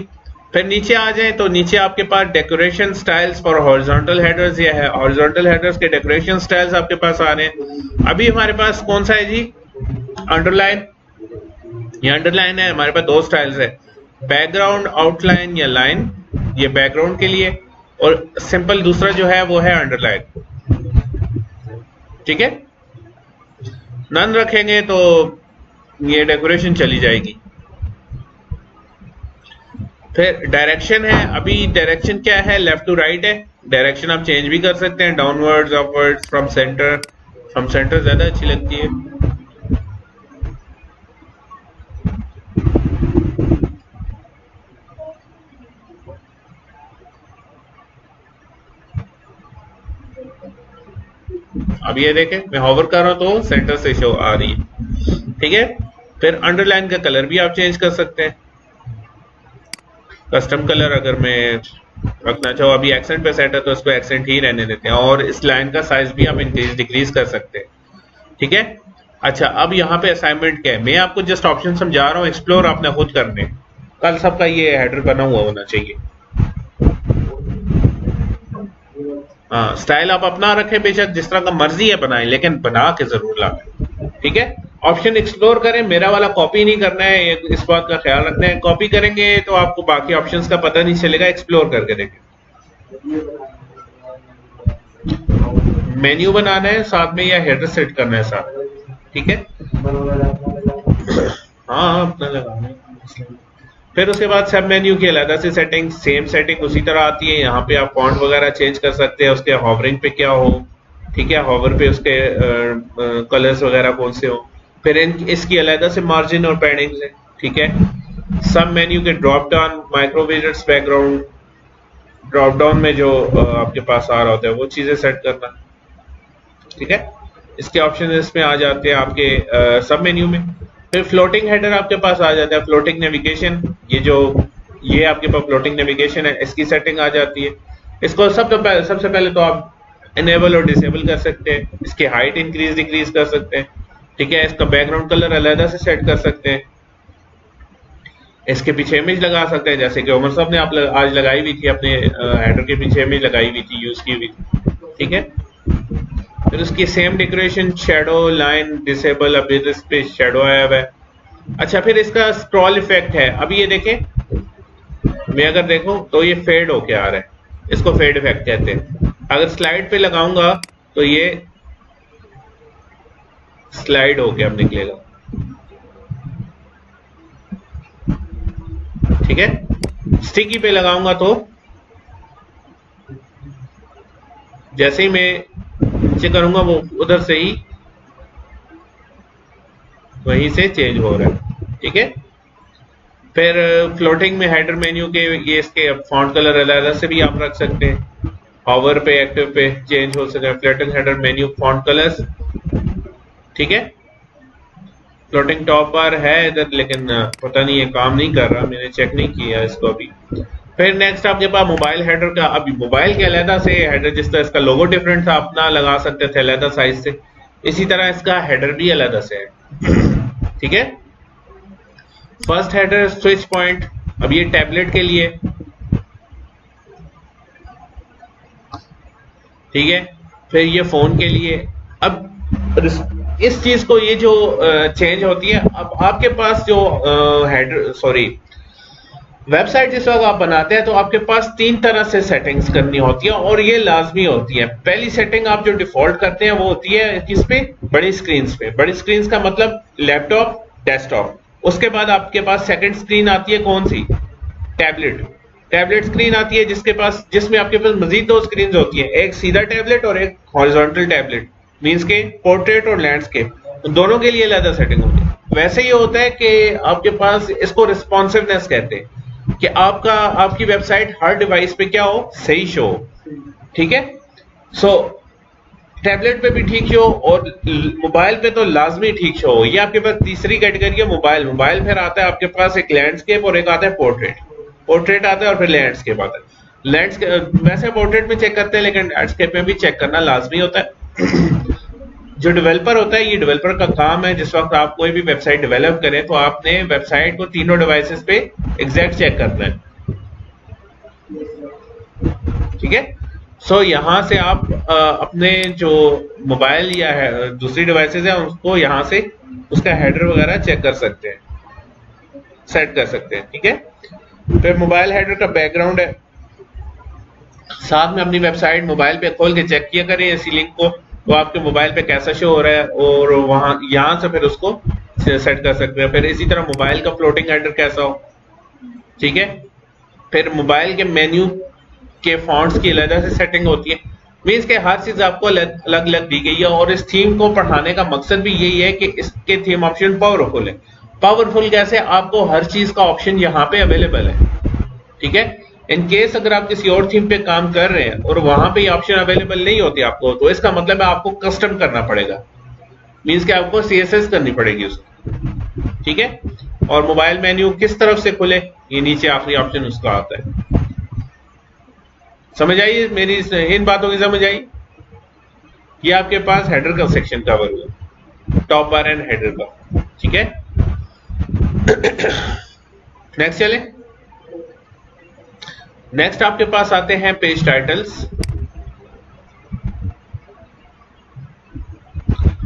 फिर नीचे आ जाए तो नीचे आपके पास decoration styles for horizontal headers, ये है हॉरिजॉन्टल हेडर्स के डेकोरेशन स्टाइल्स आपके पास आ रहे हैं। अभी हमारे पास कौन सा है जी, अंडरलाइन। ये अंडरलाइन है, हमारे पास दो स्टाइल्स है, बैकग्राउंड आउटलाइन या लाइन, ये बैकग्राउंड के लिए, और सिंपल दूसरा जो है वो है अंडरलाइन, ठीक है। नन रखेंगे तो ये डेकोरेशन चली जाएगी। फिर डायरेक्शन है, अभी डायरेक्शन क्या है, लेफ्ट टू राइट है। डायरेक्शन आप चेंज भी कर सकते हैं, downwards, upwards, from centre. From centre ज्यादा अच्छी लगती है। अब ये देखें, मैं होवर कर रहा हूं तो सेंटर से शो आ रही है, ठीक है। फिर अंडरलाइन का कलर भी आप चेंज कर सकते हैं, कस्टम कलर अगर मैं रखना चाहो। अभी एक्सेंट पे सेट है तो इसको एक्सेंट ही रहने देते हैं, और इस लाइन का साइज भी आप इंक्रीज डिक्रीज कर सकते हैं, ठीक है। अच्छा, अब यहाँ पे असाइनमेंट क्या है, मैं आपको जस्ट ऑप्शन समझा रहा हूँ, एक्सप्लोर आपने खुद करने। कल सबका ये हेडर बना हुआ होना चाहिए। हाँ, स्टाइल आप अपना रखें, बेशक जिस तरह का मर्जी है बनाएं, लेकिन बना के जरूर लाएं, ठीक है। ऑप्शन एक्सप्लोर करें, मेरा वाला कॉपी नहीं करना है, इस बात का ख्याल रखना है। कॉपी करेंगे तो आपको बाकी ऑप्शंस का पता नहीं चलेगा, एक्सप्लोर करके देखें। मेन्यू बनाना है साथ में, या हेडर सेट करना है साथ, ठीक है। हाँ, अपना लगाना है। फिर उसके बाद सब मेन्यू की अलग से सेटिंग, सेम सेटिंग उसी तरह आती है। यहाँ पे आप फॉन्ट वगैरह चेंज कर सकते हैं, उसके हॉवरिंग पे क्या हो, ठीक है, हॉवर पे उसके कलर्स वगैरह कौन से हो। फिर इसकी अलग से मार्जिन और पैडिंग्स है, ठीक है। सब मेन्यू के drop down, micro widgets, background, drop down में जो आपके पास आ रहा होता है वो चीजें सेट करना, ठीक है। इसके ऑप्शन इसमें आ जाते हैं आपके सब मेन्यू में। फिर फ्लोटिंग हेडर आपके पास आ जाता है, फ्लोटिंग नेविगेशन, ये आपके पास फ्लोटिंग नेविगेशन है, इसकी सेटिंग आ जाती है। इसको सबसे पहले तो आप इनेबल और डिसेबल कर सकते हैं, इसकी हाइट इंक्रीज डिक्रीज कर सकते हैं, ठीक है। इसका बैकग्राउंड कलर अलग से सेट कर सकते हैं, इसके पीछे इमेज लगा सकते हैं, जैसे कि उमर साहब ने आज लगाई हुई थी, अपने हेडर के पीछे इमेज लगाई हुई थी, यूज की हुई थी, ठीक है। फिर उसकी same decoration, shadow line disable, अभी इस पे शेडो आया हुआ है। अच्छा, फिर इसका स्क्रॉल इफेक्ट है, अभी ये देखें, मैं अगर देखूं तो ये फेड होके आ रहा है, इसको फेड इफेक्ट कहते हैं। अगर स्लाइड पे लगाऊंगा तो ये स्लाइड होके अब निकलेगा, ठीक है। स्टिकी पे लगाऊंगा तो जैसे ही मैं नीचे करूंगा वो उधर से ही वहीं से चेंज हो रहा है, ठीक है। फिर फ्लोटिंग में हेडर मेन्यू के ये इसके फॉन्ट कलर अलग से भी आप रख सकते हैं, हॉवर पे एक्टिव पे चेंज हो सकता है। Floating header menu font colours, ठीक है। फ्लोटिंग टॉप बार है इधर, लेकिन पता नहीं ये काम नहीं कर रहा, मैंने चेक नहीं किया इसको अभी। फिर नेक्स्ट आपके पास मोबाइल हेडर का, अभी मोबाइल के अलग से हेडर, जिस तरह इसका लोगो डिफरेंट था, अपना लगा सकते थे अलग साइज से, इसी तरह इसका हेडर भी अलग से है, ठीक है। फर्स्ट हेडर स्विच पॉइंट, अब ये टैबलेट के लिए, ठीक है। फिर ये फोन के लिए। अब इस चीज को, ये जो चेंज होती है, अब आपके पास जो वेबसाइट जिस वक्त आप बनाते हैं तो आपके पास 3 तरह से सेटिंग्स करनी होती है और ये लाजमी होती है। पहली सेटिंग आप जो डिफॉल्ट करते हैं वो होती है किस पे, बड़ी स्क्रीन पे। बड़ी स्क्रीन का मतलब लैपटॉप, डेस्कटॉप। उसके बाद आपके पास सेकंड स्क्रीन आती है, कौन सी, टैबलेट स्क्रीन आती है, जिसमें आपके पास मजीद 2 स्क्रीन होती है, एक सीधा टैबलेट और एक हॉरिजॉन्टल टैबलेट, मींस के पोर्ट्रेट और लैंडस्केप, दोनों के लिए अलग सेटिंग होती है। वैसे ये होता है कि आपके पास, इसको रिस्पॉन्सिवनेस कहते हैं, कि आपकी वेबसाइट हर डिवाइस पे क्या हो, सही शो हो, ठीक है। सो टैबलेट पे भी ठीक शो और मोबाइल पे तो लाजमी ठीक शो हो। ये आपके पास तीसरी कैटेगरी है मोबाइल। फिर आता है आपके पास एक लैंडस्केप और एक आता है पोर्ट्रेट आता है और फिर लैंडस्केप आता है। वैसे पोर्ट्रेट में चेक करते हैं, लेकिन लैंडस्केप में भी चेक करना लाजमी होता है। जो डेवलपर होता है, ये डेवलपर का काम है, जिस वक्त आप कोई भी वेबसाइट डेवलप करें तो आपने वेबसाइट को तीनों डिवाइसेस पे एग्जैक्ट चेक करना है, ठीक है। सो यहां से आप अपने जो मोबाइल या दूसरी डिवाइसेस है उसको यहां से उसका हेडर वगैरह चेक कर सकते हैं, सेट कर सकते हैं, ठीक है। फिर मोबाइल हेडर का बैकग्राउंड है, साथ में अपनी वेबसाइट मोबाइल पे खोल के चेक किया करें इसी लिंक को, तो आपके मोबाइल पे कैसा शो हो रहा है और यहां से फिर उसको सेट कर सकते हैं। फिर इसी तरह मोबाइल का फ्लोटिंग हेडर कैसा हो, ठीक है। फिर मोबाइल के मेन्यू के फॉन्ट्स की अलग से सेटिंग होती है, मींस के हर चीज आपको अलग अलग दी गई है। और इस थीम को पढ़ाने का मकसद भी यही है कि इसके थीम ऑप्शन पावरफुल है। पावरफुल कैसे, आपको हर चीज का ऑप्शन यहाँ पे अवेलेबल है, ठीक है। इन केस अगर आप किसी और थीम पे काम कर रहे हैं और वहां पे ऑप्शन अवेलेबल नहीं होती आपको, तो इसका मतलब है आपको कस्टम करना पड़ेगा, मींस कि आपको CSS करनी पड़ेगी उसको, ठीक है। और मोबाइल मेन्यू किस तरफ से खुले, ये नीचे आखिरी ऑप्शन उसका आता है। समझ आई मेरी इन बातों की, समझ आई। ये आपके पास हेडर का सेक्शन कवर हुआ, टॉप बार एंड हेडर का, ठीक है। नेक्स्ट चले। नेक्स्ट आपके पास आते हैं पेज टाइटल्स।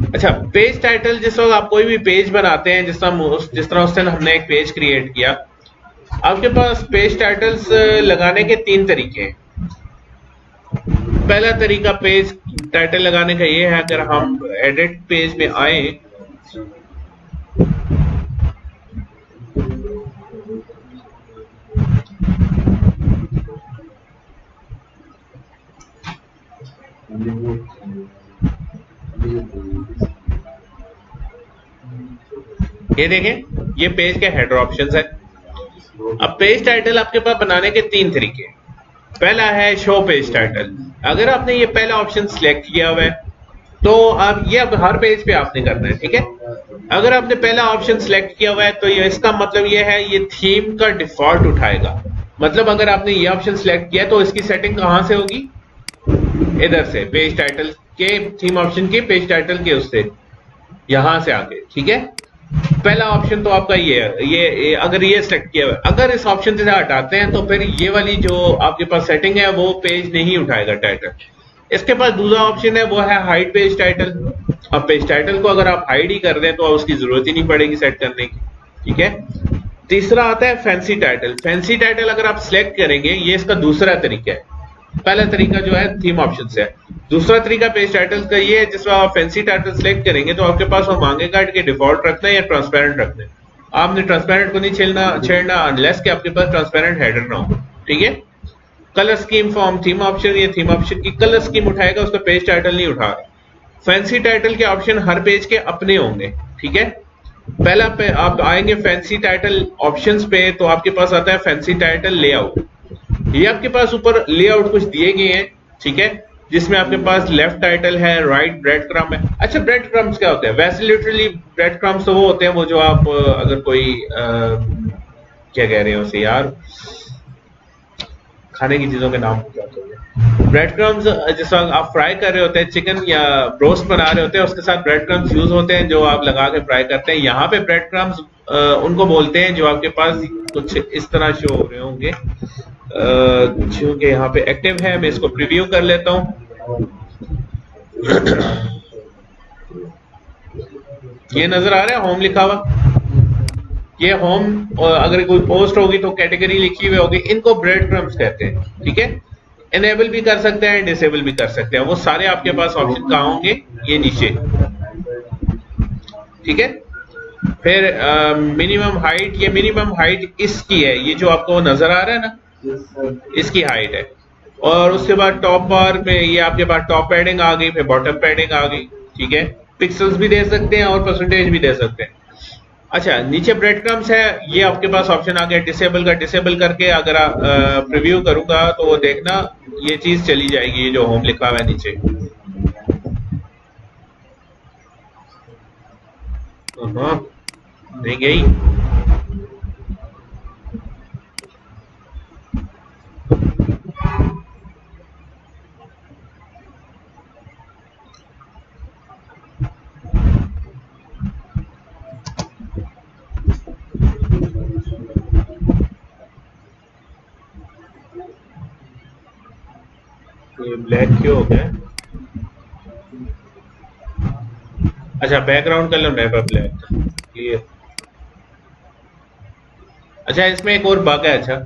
अच्छा, पेज टाइटल, जिस वक्त आप कोई भी पेज बनाते हैं, जिस तरह उस दिन हमने एक पेज क्रिएट किया, आपके पास पेज टाइटल्स लगाने के 3 तरीके हैं। पहला तरीका पेज टाइटल लगाने का ये है, अगर हम एडिट पेज में आए ये देखें, ये पेज के हेडर ऑप्शंस है। अब पेज टाइटल आपके पास बनाने के 3 तरीके। पहला है शो पेज टाइटल। अगर आपने ये पहला ऑप्शन सिलेक्ट किया हुआ है तो अब ये अब हर पेज पे आपने करना है, ठीक है। अगर आपने पहला ऑप्शन सिलेक्ट किया हुआ है तो ये इसका मतलब ये है ये थीम का डिफॉल्ट उठाएगा। मतलब अगर आपने ये ऑप्शन सिलेक्ट किया तो इसकी सेटिंग कहां से होगी, इधर से पेज टाइटल के थीम ऑप्शन के पेज टाइटल के उससे यहां से आके, ठीक है। पहला ऑप्शन तो आपका ये है, ये अगर ये सिलेक्ट किया हुआ है। अगर इस ऑप्शन से हटाते हैं तो फिर ये वाली जो आपके पास सेटिंग है वो पेज नहीं उठाएगा टाइटल। इसके पास दूसरा ऑप्शन है वो है हाइड पेज टाइटल। अब पेज टाइटल को अगर आप हाइड ही कर दें तो उसकी जरूरत ही नहीं पड़ेगी सेट करने की, ठीक है। तीसरा आता है फैंसी टाइटल। फैंसी टाइटल अगर आप सिलेक्ट करेंगे, ये इसका दूसरा तरीका है। पहला तरीका जो है थीम ऑप्शन से है, दूसरा तरीका पेज टाइटल का ये है जिसमें आप फैंसी टाइटल सिलेक्ट करेंगे तो आपके पास वो मांगेगा कि डिफॉल्ट रखना है या ट्रांसपेरेंट रखना है। आपने ट्रांसपेरेंट को नहीं छेड़ना अनलेस कि आपके पास ट्रांसपेरेंट हेडर ना हो, ठीक है। Colour scheme from theme option, ये थीम ऑप्शन की कलर स्कीम उठाएगा, उसका पेज टाइटल नहीं उठा रहा। फैंसी टाइटल के ऑप्शन हर पेज के अपने होंगे, ठीक है। पहला पे आप आएंगे फैंसी टाइटल ऑप्शंस पे तो आपके पास आता है फैंसी टाइटल लेआउट। ये आपके पास ऊपर लेआउट कुछ दिए गए हैं, ठीक है, जिसमें आपके पास लेफ्ट टाइटल है, राइट ब्रेड क्रम्ब है। अच्छा, ब्रेड क्रम्ब्स क्या होते हैं? वैसे लिटरली ब्रेड क्रम्ब्स तो वो होते हैं वो जो आप अगर कोई क्या कह रहे हो उसे यार, खाने की चीजों के नाम क्या होते हैं? ब्रेड क्रम्ब्स जिस वक्त आप फ्राई कर रहे होते हैं, चिकन या ब्रोस्ट बना रहे होते हैं, उसके साथ ब्रेड क्रम्ब्स यूज होते हैं जो आप लगा के फ्राई करते हैं। यहाँ पे ब्रेड क्रम्ब्स उनको बोलते हैं जो आपके पास कुछ इस तरह शो हो रहे होंगे। क्योंकि यहाँ पे एक्टिव है, मैं इसको प्रीव्यू कर लेता हूँ। ये नजर आ रहा है होम लिखा हुआ, ये होम। और अगर कोई पोस्ट होगी तो कैटेगरी लिखी हुई होगी, इनको ब्रेड क्रम्ब्स कहते हैं, ठीक है। इनेबल भी कर सकते हैं, डिसेबल भी कर सकते हैं, वो सारे आपके पास ऑप्शन कहाँ होंगे, ये नीचे, ठीक है। फिर मिनिमम हाइट, ये मिनिमम हाइट इसकी है, ये जो आपको नजर आ रहा है ना, इसकी हाइट है। और उसके बाद टॉप बार में ये आपके पास टॉप पैडिंग आ गई, फिर बॉटम पैडिंग आ गई, ठीक है। पिक्सल्स भी दे सकते हैं और परसेंटेज भी दे सकते हैं। अच्छा, नीचे ब्रेड क्रम्स है, ये आपके पास ऑप्शन आ गया डिसेबल का। डिसेबल करके अगर आप प्रीव्यू करूंगा तो वो देखना ये चीज चली जाएगी, ये जो होम लिखा हुआ है नीचे। नहीं गई। ब्लैक क्यों हो गया? अच्छा, बैकग्राउंड कलर नेवर ब्लैक, ये। अच्छा, इसमें एक और बग है। अच्छा,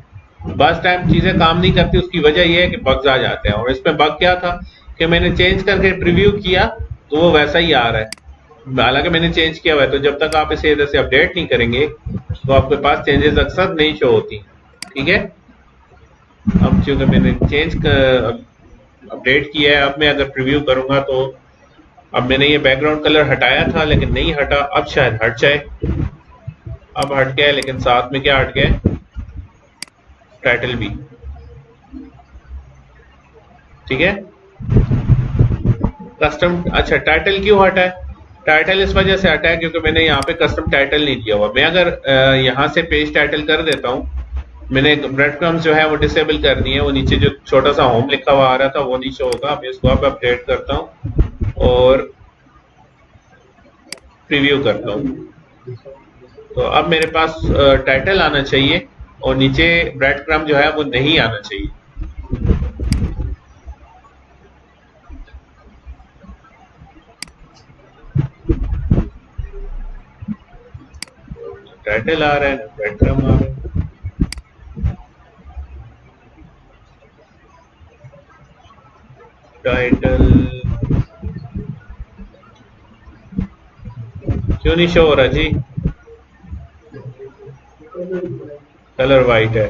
बस टाइम चीजें काम नहीं करती, उसकी वजह यह है कि बग्स आ जाते हैं। और इसमें बग क्या था कि मैंने चेंज करके प्रीव्यू किया तो वो वैसा ही आ रहा है, हालांकि मैंने चेंज किया हुआ है। तो जब तक आप इसे इधर से अपडेट नहीं करेंगे तो आपके पास चेंजेस अक्सर नहीं शो होती, ठीक है। अब चूंकि मैंने अपडेट किया है, अब मैं अगर प्रीव्यू करूंगा तो अब मैंने ये बैकग्राउंड कलर हटाया था लेकिन नहीं हटा, अब शायद हट जाए। अब हट गया, लेकिन साथ में क्या हट गया, टाइटल भी, ठीक है। कस्टम, अच्छा टाइटल क्यों हटा है? टाइटल इस वजह से हटा है क्योंकि मैंने यहाँ पे कस्टम टाइटल नहीं दिया हुआ। मैं अगर यहाँ से पेज टाइटल कर देता हूँ, मैंने ब्रेड क्रम्स जो है वो डिसेबल कर दी है, वो नीचे जो छोटा सा होम लिखा हुआ आ रहा था वो नीचे होगा। मैं इसको अब अपडेट करता हूँ और प्रीव्यू करता हूँ तो अब मेरे पास टाइटल आना चाहिए और नीचे ब्रेड क्रम्ब जो है वो नहीं आना चाहिए। टाइटल आ रहा है, ब्रेड क्रम्ब आ रहा है। टाइटल क्यों नहीं शो हो रहा जी? कलर वाइट है,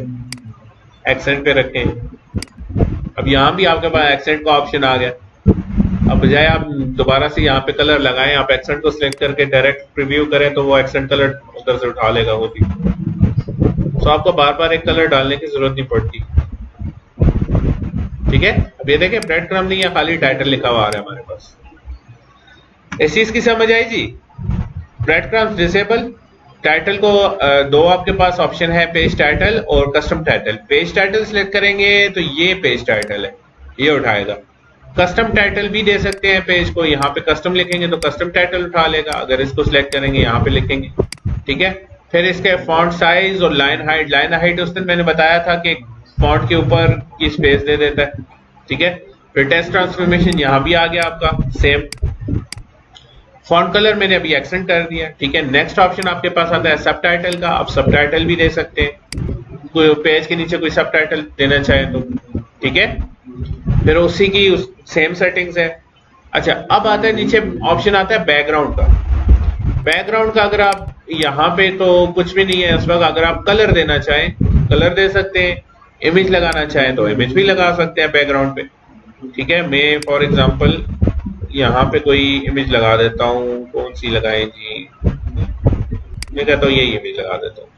एक्सेंट पे रखें। अब यहां भी आपके पास एक्सेंट का ऑप्शन आ गया, अब बजाय आप दोबारा से यहाँ पे कलर लगाएं, आप एक्सेंट को सिलेक्ट करके डायरेक्ट प्रीव्यू करें तो वो एक्सेंट कलर उधर से उठा लेगा वो भी। तो आपको बार बार एक कलर डालने की जरूरत नहीं पड़ती। ठीक है, अब ये देखें ब्रेड क्रम्ब नहीं है, खाली टाइटल लिखा हुआ आ रहा है हमारे पास। इस चीज की समझ आई जी? Breadcrumb disable. टाइटल को दो आपके पास ऑप्शन है, पेज टाइटल और custom title. Page title select करेंगे तो ये पेज टाइटल है, ये उठाएगा। कस्टम टाइटल भी दे सकते हैं पेज को, यहाँ पे कस्टम लिखेंगे तो कस्टम टाइटल उठा लेगा। अगर इसको सिलेक्ट करेंगे यहाँ पे लिखेंगे। ठीक है, फिर इसके फॉन्ट साइज और लाइन हाइट। लाइन हाइट उस दिन मैंने बताया था कि फॉन्ट के ऊपर की स्पेस दे देता है। ठीक है, फिर टेक्स्ट ट्रांसफॉर्मेशन यहाँ भी आ गया आपका सेम। फॉन्ट कलर मैंने अभी एक्सेंट कर दिया। ठीक है, नेक्स्ट ऑप्शन आपके पास आता है सब टाइटल का। आप सब टाइटल भी दे सकते हैं, कोई पेज के नीचे कोई सब टाइटल देना चाहे तो। ठीक है, फिर उसी की सेम सेटिंग्स है। अच्छा, अब आता है नीचे ऑप्शन आता है बैकग्राउंड का। बैकग्राउंड का अगर आप यहाँ पे तो कुछ भी नहीं है इस वक्त। अगर आप कलर देना चाहें कलर दे सकते हैं, इमेज लगाना चाहें तो इमेज भी लगा सकते हैं बैकग्राउंड पे। ठीक है, मैं फॉर एग्जांपल यहाँ पे कोई इमेज लगा देता हूँ। कौन सी लगाएं जी? मैं कहता हूँ यही इमेज लगा देता हूँ।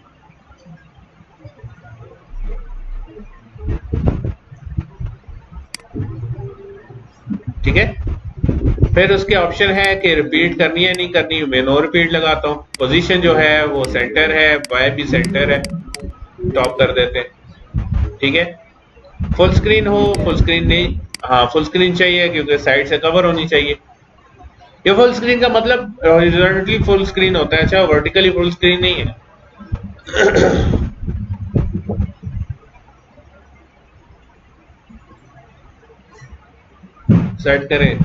ठीक है, फिर उसके ऑप्शन है कि रिपीट करनी है नहीं करनी। मैं नो रिपीट लगाता हूँ। पोजीशन जो है वो सेंटर है, वाई भी सेंटर है, टॉप कर देते हैं। ठीक है, फुल स्क्रीन हो, फुल स्क्रीन नहीं, हाँ फुल स्क्रीन चाहिए क्योंकि साइड से कवर होनी चाहिए। ये फुल स्क्रीन का मतलब हॉरिजॉन्टली फुल स्क्रीन होता है। अच्छा, वर्टिकली फुल स्क्रीन नहीं है। सेट करें।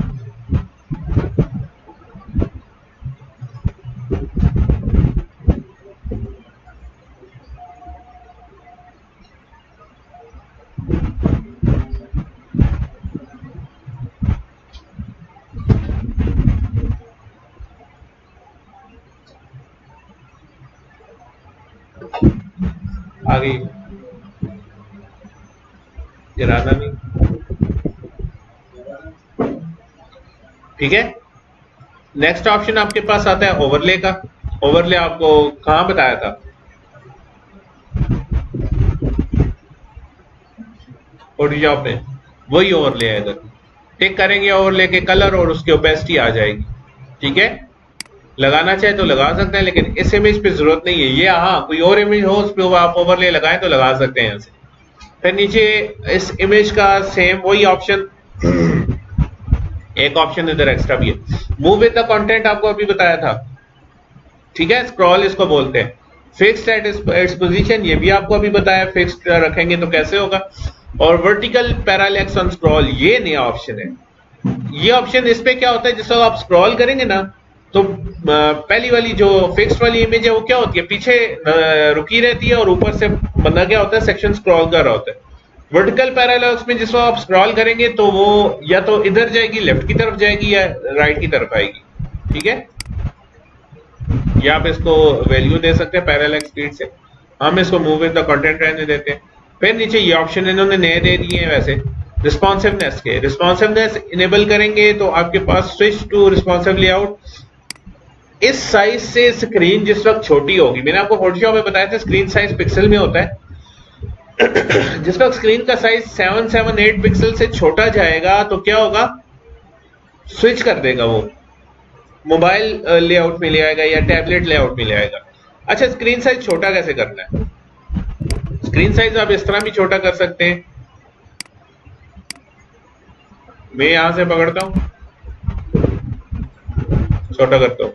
आ गई, गिराना नहीं। ठीक है, नेक्स्ट ऑप्शन आपके पास आता है ओवरले का। ओवरले आपको कहां बताया था? फोटोशॉप में। वही ओवरले है इधर। टिक करेंगे ओवरले के कलर और उसकी ओपेसिटी आ जाएगी। ठीक है, लगाना चाहे तो लगा सकते हैं, लेकिन इस इमेज पे जरूरत नहीं है। ये हाँ कोई और इमेज हो उस पर आप ओवरले लगाएं तो लगा सकते हैं यहाँ से। फिर नीचे इस इमेज का सेम वही ऑप्शन, एक ऑप्शन इधर एक्स्ट्रा भी है। मूव विद द कंटेंट आपको अभी बताया था। ठीक है, स्क्रॉल इसको बोलते हैं। फिक्स्ड एट इट्स पोजीशन, ये भी आपको अभी बताया। फिक्स्ड रखेंगे तो कैसे होगा। और वर्टिकल पैरालेक्स ऑन स्क्रॉल, ये नया ऑप्शन है। ये ऑप्शन इस पे क्या होता है, जिस वक्त आप स्क्रॉल करेंगे ना तो पहली वाली जो फिक्स्ड वाली इमेज है वो क्या होती है, पीछे रुकी रहती है और ऊपर से बंदा क्या होता है, सेक्शन स्क्रॉल कर रहा होता है। वर्टिकल पैरालेक्स में जिस वक्त आप स्क्रॉल करेंगे तो वो या तो इधर जाएगी, लेफ्ट की तरफ जाएगी, या राइट की तरफ आएगी। ठीक है, या आप इसको वैल्यू दे सकते हैं पैरालेक्स स्पीड से। हम इसको मूव विद द कंटेंट रहने देते हैं। फिर नीचे ये ऑप्शन इन्होंने नए दे दिए हैं वैसे रिस्पॉन्सिवनेस के। रिस्पॉन्सिवनेस इनेबल करेंगे तो आपके पास स्विच टू रिस्पॉन्सिव लेआउट। इस साइज से स्क्रीन जिस वक्त छोटी होगी, मैंने आपको फोटोशॉप में बताया था स्क्रीन साइज पिक्सल में होता है। जिस वक्त स्क्रीन का साइज 778 पिक्सल से छोटा जाएगा तो क्या होगा, स्विच कर देगा, वो मोबाइल लेआउट में ले आएगा या टैबलेट लेआउट में ले आएगा। अच्छा, स्क्रीन साइज छोटा कैसे करना है? स्क्रीन साइज आप इस तरह भी छोटा कर सकते हैं। मैं यहां से पकड़ता हूं, छोटा करता हूं,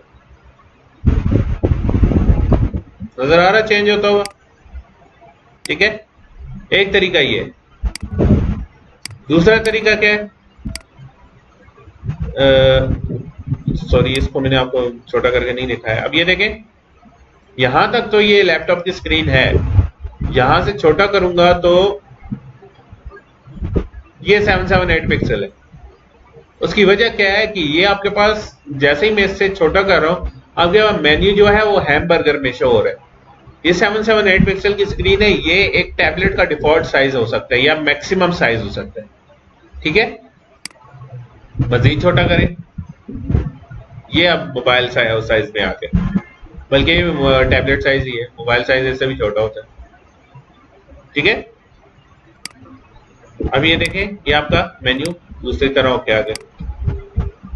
नजर आ रहा चेंज होता हुआ। ठीक है, एक तरीका ये है। दूसरा तरीका क्या है, सॉरी इसको मैंने आपको छोटा करके नहीं दिखाया। अब ये देखें, यहां तक तो ये लैपटॉप की स्क्रीन है, यहां से छोटा करूंगा तो ये 778 पिक्सल है। उसकी वजह क्या है कि ये आपके पास जैसे ही मैं इससे छोटा कर रहा हूं, आपके पास मेन्यू जो है वो हैमबर्गर में शो हो रहा है। ये 778 पिक्सल की स्क्रीन है, ये एक टैबलेट का डिफॉल्ट साइज हो सकता है या मैक्सिमम साइज हो सकता है। ठीक है, मजीद छोटा करें, ये अब मोबाइल साइज में आ गया, बल्कि टैबलेट साइज ही है, मोबाइल साइज इससे भी छोटा होता है। ठीक है, अब ये देखें, ये आपका मेन्यू दूसरी तरह होके आ गया।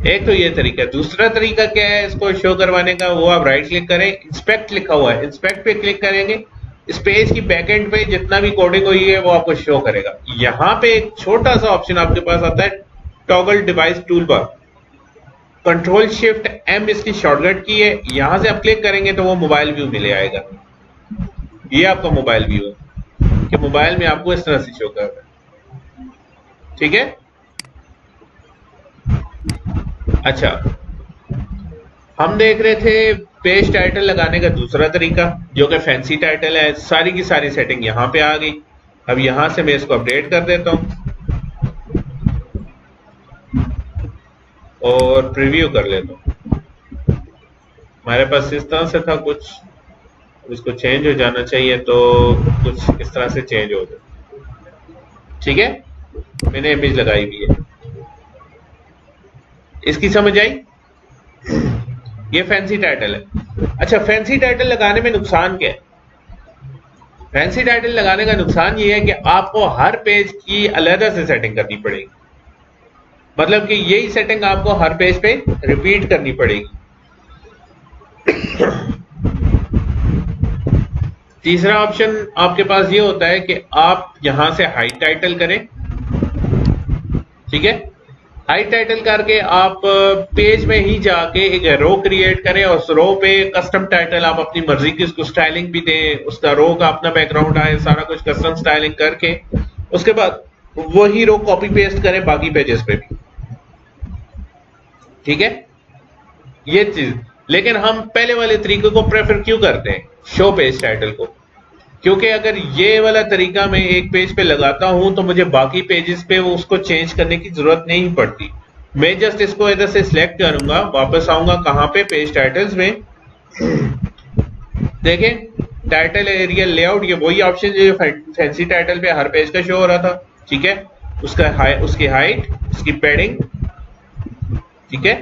एक तो ये तरीका। दूसरा तरीका क्या है इसको शो करवाने का, वो आप राइट क्लिक करें, इंस्पेक्ट लिखा हुआ है, इंस्पेक्ट पे क्लिक करेंगे, इस पेज की बैकएंड पे जितना भी कोडिंग हुई है वो आपको शो करेगा। यहाँ पे एक छोटा सा ऑप्शन आपके पास आता है, toggle device toolbar, control shift M इसकी शॉर्टकट की है, यहां से आप क्लिक करेंगे तो वो मोबाइल व्यू में ले आएगा। ये आपका मोबाइल व्यू है कि मोबाइल में आपको इस तरह से शो कर रहा है। ठीक है, अच्छा, हम देख रहे थे पेज टाइटल लगाने का दूसरा तरीका, जो कि फैंसी टाइटल है। सारी की सारी सेटिंग यहां पे आ गई। अब यहां से मैं इसको अपडेट कर देता हूं और प्रीव्यू कर लेता हूं। हमारे पास इस तरह से था कुछ, इसको चेंज हो जाना चाहिए, तो कुछ इस तरह से चेंज हो जाए। ठीक है, मैंने इमेज लगाई हुई है, इसकी समझ आई? ये फैंसी टाइटल है। अच्छा, फैंसी टाइटल लगाने में नुकसान क्या है? फैंसी टाइटल लगाने का नुकसान ये है कि आपको हर पेज की अलग से सेटिंग करनी पड़ेगी, मतलब कि यही सेटिंग आपको हर पेज पे रिपीट करनी पड़ेगी। तीसरा ऑप्शन आपके पास ये होता है कि आप यहां से हाइड टाइटल करें। ठीक है, हाइड टाइटल करके आप पेज में ही जाके एक रो क्रिएट करें और उस रो पे कस्टम टाइटल आप अपनी मर्जी की उसको स्टाइलिंग भी दें, उसका रो का अपना बैकग्राउंड आए, सारा कुछ कस्टम स्टाइलिंग करके उसके बाद वही रो कॉपी पेस्ट करें बाकी पेजेस पे भी। ठीक है, ये चीज। लेकिन हम पहले वाले तरीके को प्रेफर क्यों करते हैं, शो पेज टाइटल को? क्योंकि अगर ये वाला तरीका मैं एक पेज पे लगाता हूं तो मुझे बाकी पेजेस पे वो उसको चेंज करने की जरूरत नहीं पड़ती। मैं जस्ट इसको इधर से सिलेक्ट करूंगा, वापस आऊंगा कहां पे, पेज टाइटल्स में। देखें, टाइटल एरिया लेआउट, ये वही ऑप्शन जो फैंसी टाइटल पे हर पेज का शो हो रहा था। ठीक है, उसकी हाइट, उसकी पैडिंग। ठीक है,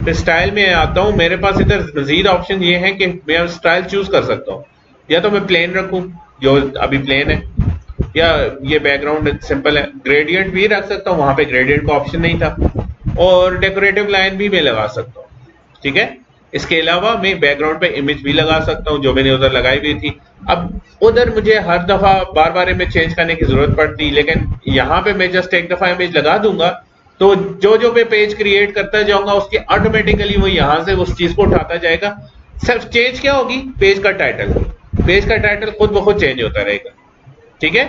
फिर स्टाइल में आता हूं, मेरे पास इधर मजीद ऑप्शन ये है कि मैं स्टाइल चूज कर सकता हूं, या तो मैं प्लेन रखूं जो अभी प्लेन है, या ये बैकग्राउंड सिंपल है। ग्रेडियंट भी रख सकता हूं, वहां पे ग्रेडियंट का ऑप्शन नहीं था, और डेकोरेटिव लाइन भी मैं लगा सकता हूं। ठीक है, इसके अलावा मैं बैकग्राउंड पे इमेज भी लगा सकता हूं जो मैंने उधर लगाई हुई थी। अब उधर मुझे हर दफा बार बार इमेज चेंज करने की जरूरत पड़ती, लेकिन यहाँ पे मैं जस्ट एक दफा इमेज लगा दूंगा तो जो मैं पेज क्रिएट करता जाऊंगा उसकी ऑटोमेटिकली वो यहां से उस चीज को उठाता जाएगा। सिर्फ चेंज क्या होगी, पेज का टाइटल। पेज का टाइटल खुद ब खुद चेंज होता रहेगा। ठीक है,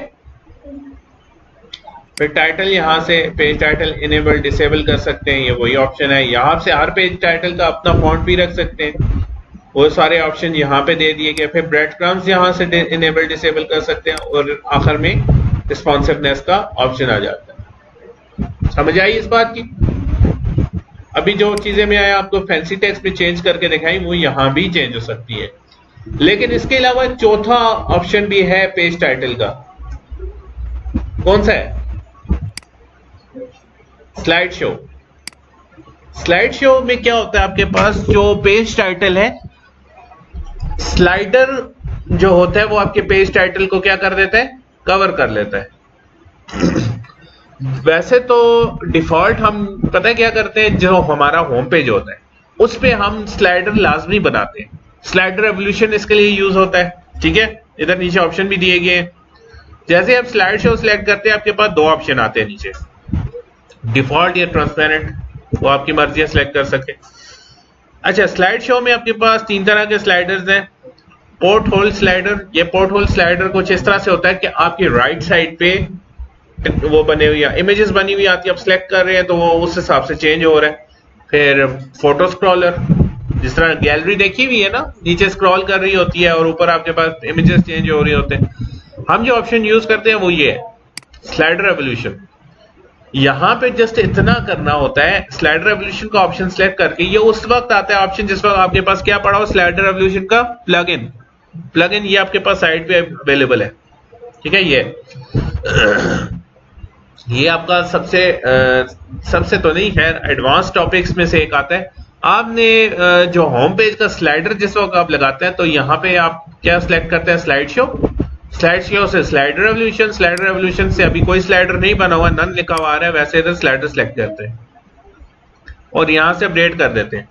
फिर टाइटल यहां से पेज टाइटल इनेबल डिसेबल कर सकते हैं, ये वही ऑप्शन है। यहां से हर पेज टाइटल का अपना फॉन्ट भी रख सकते हैं, वो सारे ऑप्शन यहां पे दे दिए गए। फिर ब्रेड क्रम्स यहां से इनेबल डिसेबल कर सकते हैं, और आखिर में रिस्पॉन्सिवनेस का ऑप्शन आ जाता है। समझ आई इस बात की? अभी जो चीजें मैं आया आपको फैंसी टेक्स्ट में चेंज करके दिखाई, वो यहां भी चेंज हो सकती है। लेकिन इसके अलावा चौथा ऑप्शन भी है पेज टाइटल का। कौन सा है? Slide show. स्लाइड शो में क्या होता है, आपके पास जो पेज टाइटल है, स्लाइडर जो होता है वो आपके पेज टाइटल को क्या कर देता है, कवर कर लेता है। वैसे तो डिफॉल्ट हम पता है क्या करते हैं, जो हमारा होम पेज होता है उस पे हम स्लाइडर लाजमी बनाते हैं। स्लाइडर एवोल्यूशन इसके लिए यूज होता है। ठीक है, इधर नीचे ऑप्शन भी दिए गए हैं। जैसे आप स्लाइड शो सिलेक्ट करते हैं, आपके पास दो ऑप्शन आते हैं नीचे, डिफॉल्ट या ट्रांसपेरेंट, वो आपकी मर्जी है, सिलेक्ट कर सके। अच्छा, स्लाइड शो में आपके पास तीन तरह के स्लाइडर्स हैं। पोर्ट होल स्लाइडर, ये पोर्ट होल स्लाइडर कुछ इस तरह से होता है कि आपकी राइट साइड पे वो बने हुई इमेजेस बनी हुई आती है, आप सिलेक्ट कर रहे हैं तो वो उस हिसाब से चेंज हो रहा है। फिर फोटो स्क्रॉलर, जिस तरह गैलरी देखी हुई है ना, नीचे स्क्रॉल कर रही होती है और ऊपर आपके पास इमेजेस चेंज हो रहे होते हैं। हम जो ऑप्शन यूज करते हैं वो ये है, स्लाइडर एवोल्यूशन। यहां पे जस्ट इतना करना होता है, स्लाइडर एवोल्यूशन का ऑप्शन सेलेक्ट करके, ये उस वक्त आता है ऑप्शन जिस वक्त आपके पास क्या पड़ा हो, स्लाइडर एवोल्यूशन का प्लगइन। प्लगइन ये आपके पास साइट पे अवेलेबल है। ठीक है, ये ये आपका सबसे तो नहीं, खैर एडवांस टॉपिक्स में से एक आता है। आपने जो होम पेज का स्लाइडर जिस वक्त आप लगाते हैं तो यहाँ पे आप क्या सिलेक्ट करते हैं, स्लाइड शो। स्लाइड शो से स्लाइडर रेवोल्यूशन, स्लाइडर रेवोल्यूशन से अभी कोई स्लाइडर नहीं बना हुआ, नन लिखा हुआ आ रहा है, वैसे इधर स्लाइडर सिलेक्ट करते हैं और यहाँ से अपडेट कर देते हैं।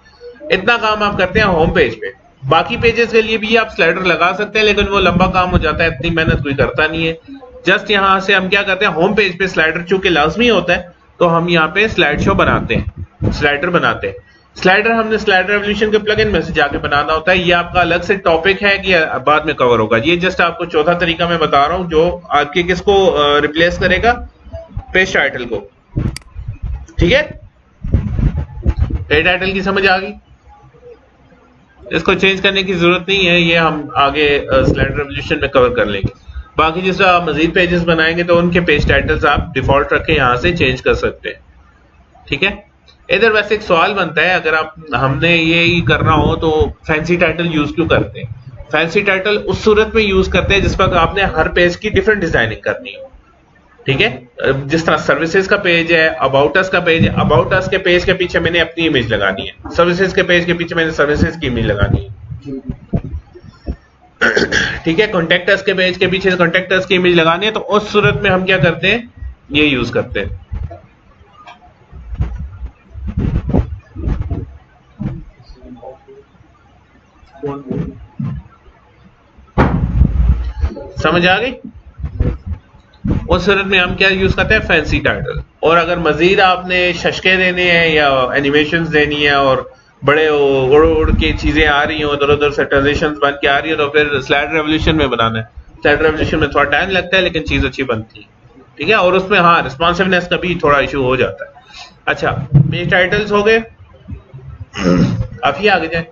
इतना काम आप करते हैं होम पेज पे। बाकी पेजेस के लिए भी आप स्लाइडर लगा सकते हैं, लेकिन वो लंबा काम हो जाता है, इतनी मेहनत कोई करता नहीं है। जस्ट यहाँ से हम क्या करते हैं, होम पेज पे स्लाइडर चूंकि लाजमी होता है तो हम यहाँ पे स्लाइड शो बनाते हैं, स्लाइडर बनाते हैं। स्लाइडर हमने स्लाइडर रेवोल्यूशन के प्लगइन में से जाके बनाना होता है। ये आपका अलग से टॉपिक है कि बाद में कवर होगा। ये जस्ट आपको चौथा तरीका मैं बता रहा हूँ जो आपके किसको रिप्लेस करेगा, पेज टाइटल को। ठीक है, पेज टाइटल की समझ आ गई। इसको चेंज करने की जरूरत नहीं है, ये हम आगे स्लाइडर रेवोल्यूशन में कवर कर लेंगे। बाकी जिस आप मजीद पेजेस बनाएंगे तो उनके पेज टाइटल्स आप डिफॉल्ट रखें, यहाँ से चेंज कर सकते हैं। ठीक है, इधर वैसे एक सवाल बनता है, अगर आप हमने ये ही करना हो तो फैंसी टाइटल यूज क्यों करते हैं। फैंसी टाइटल उस सूरत में यूज करते हैं जिस पर आपने हर पेज की डिफरेंट डिजाइनिंग करनी हो। ठीक है, जिस तरह सर्विसेज का पेज है, अबाउट अस का पेज है, अबाउट अस के पेज के पीछे मैंने अपनी इमेज लगानी है, सर्विसेज के पेज के पीछे मैंने सर्विसेज की इमेज लगानी है। ठीक है, कॉन्टेक्ट अस के पेज के पीछे कॉन्टेक्ट अस की इमेज लगानी है, तो उस सूरत में हम क्या करते हैं, ये यूज करते हैं। समझ आ गई। उस सूरत में हम क्या यूज करते हैं, फैंसी टाइटल। और अगर मजीद आपने शशके देने हैं या एनिमेशंस देनी है और बड़े उड़ उड़ के चीजें आ रही हैं, उधर उधर से ट्रांजिशंस बन के आ रही है, तो फिर स्लाइड रेवोल्यूशन में बनाना है। स्लाइड रेवोल्यूशन में थोड़ा टाइम लगता है लेकिन चीज अच्छी बनती है। ठीक है, और उसमें हाँ रिस्पॉन्सिवनेस का भी थोड़ा इशू हो जाता है। अच्छा, पेज टाइटल्स हो गए, आप ही आगे जाए।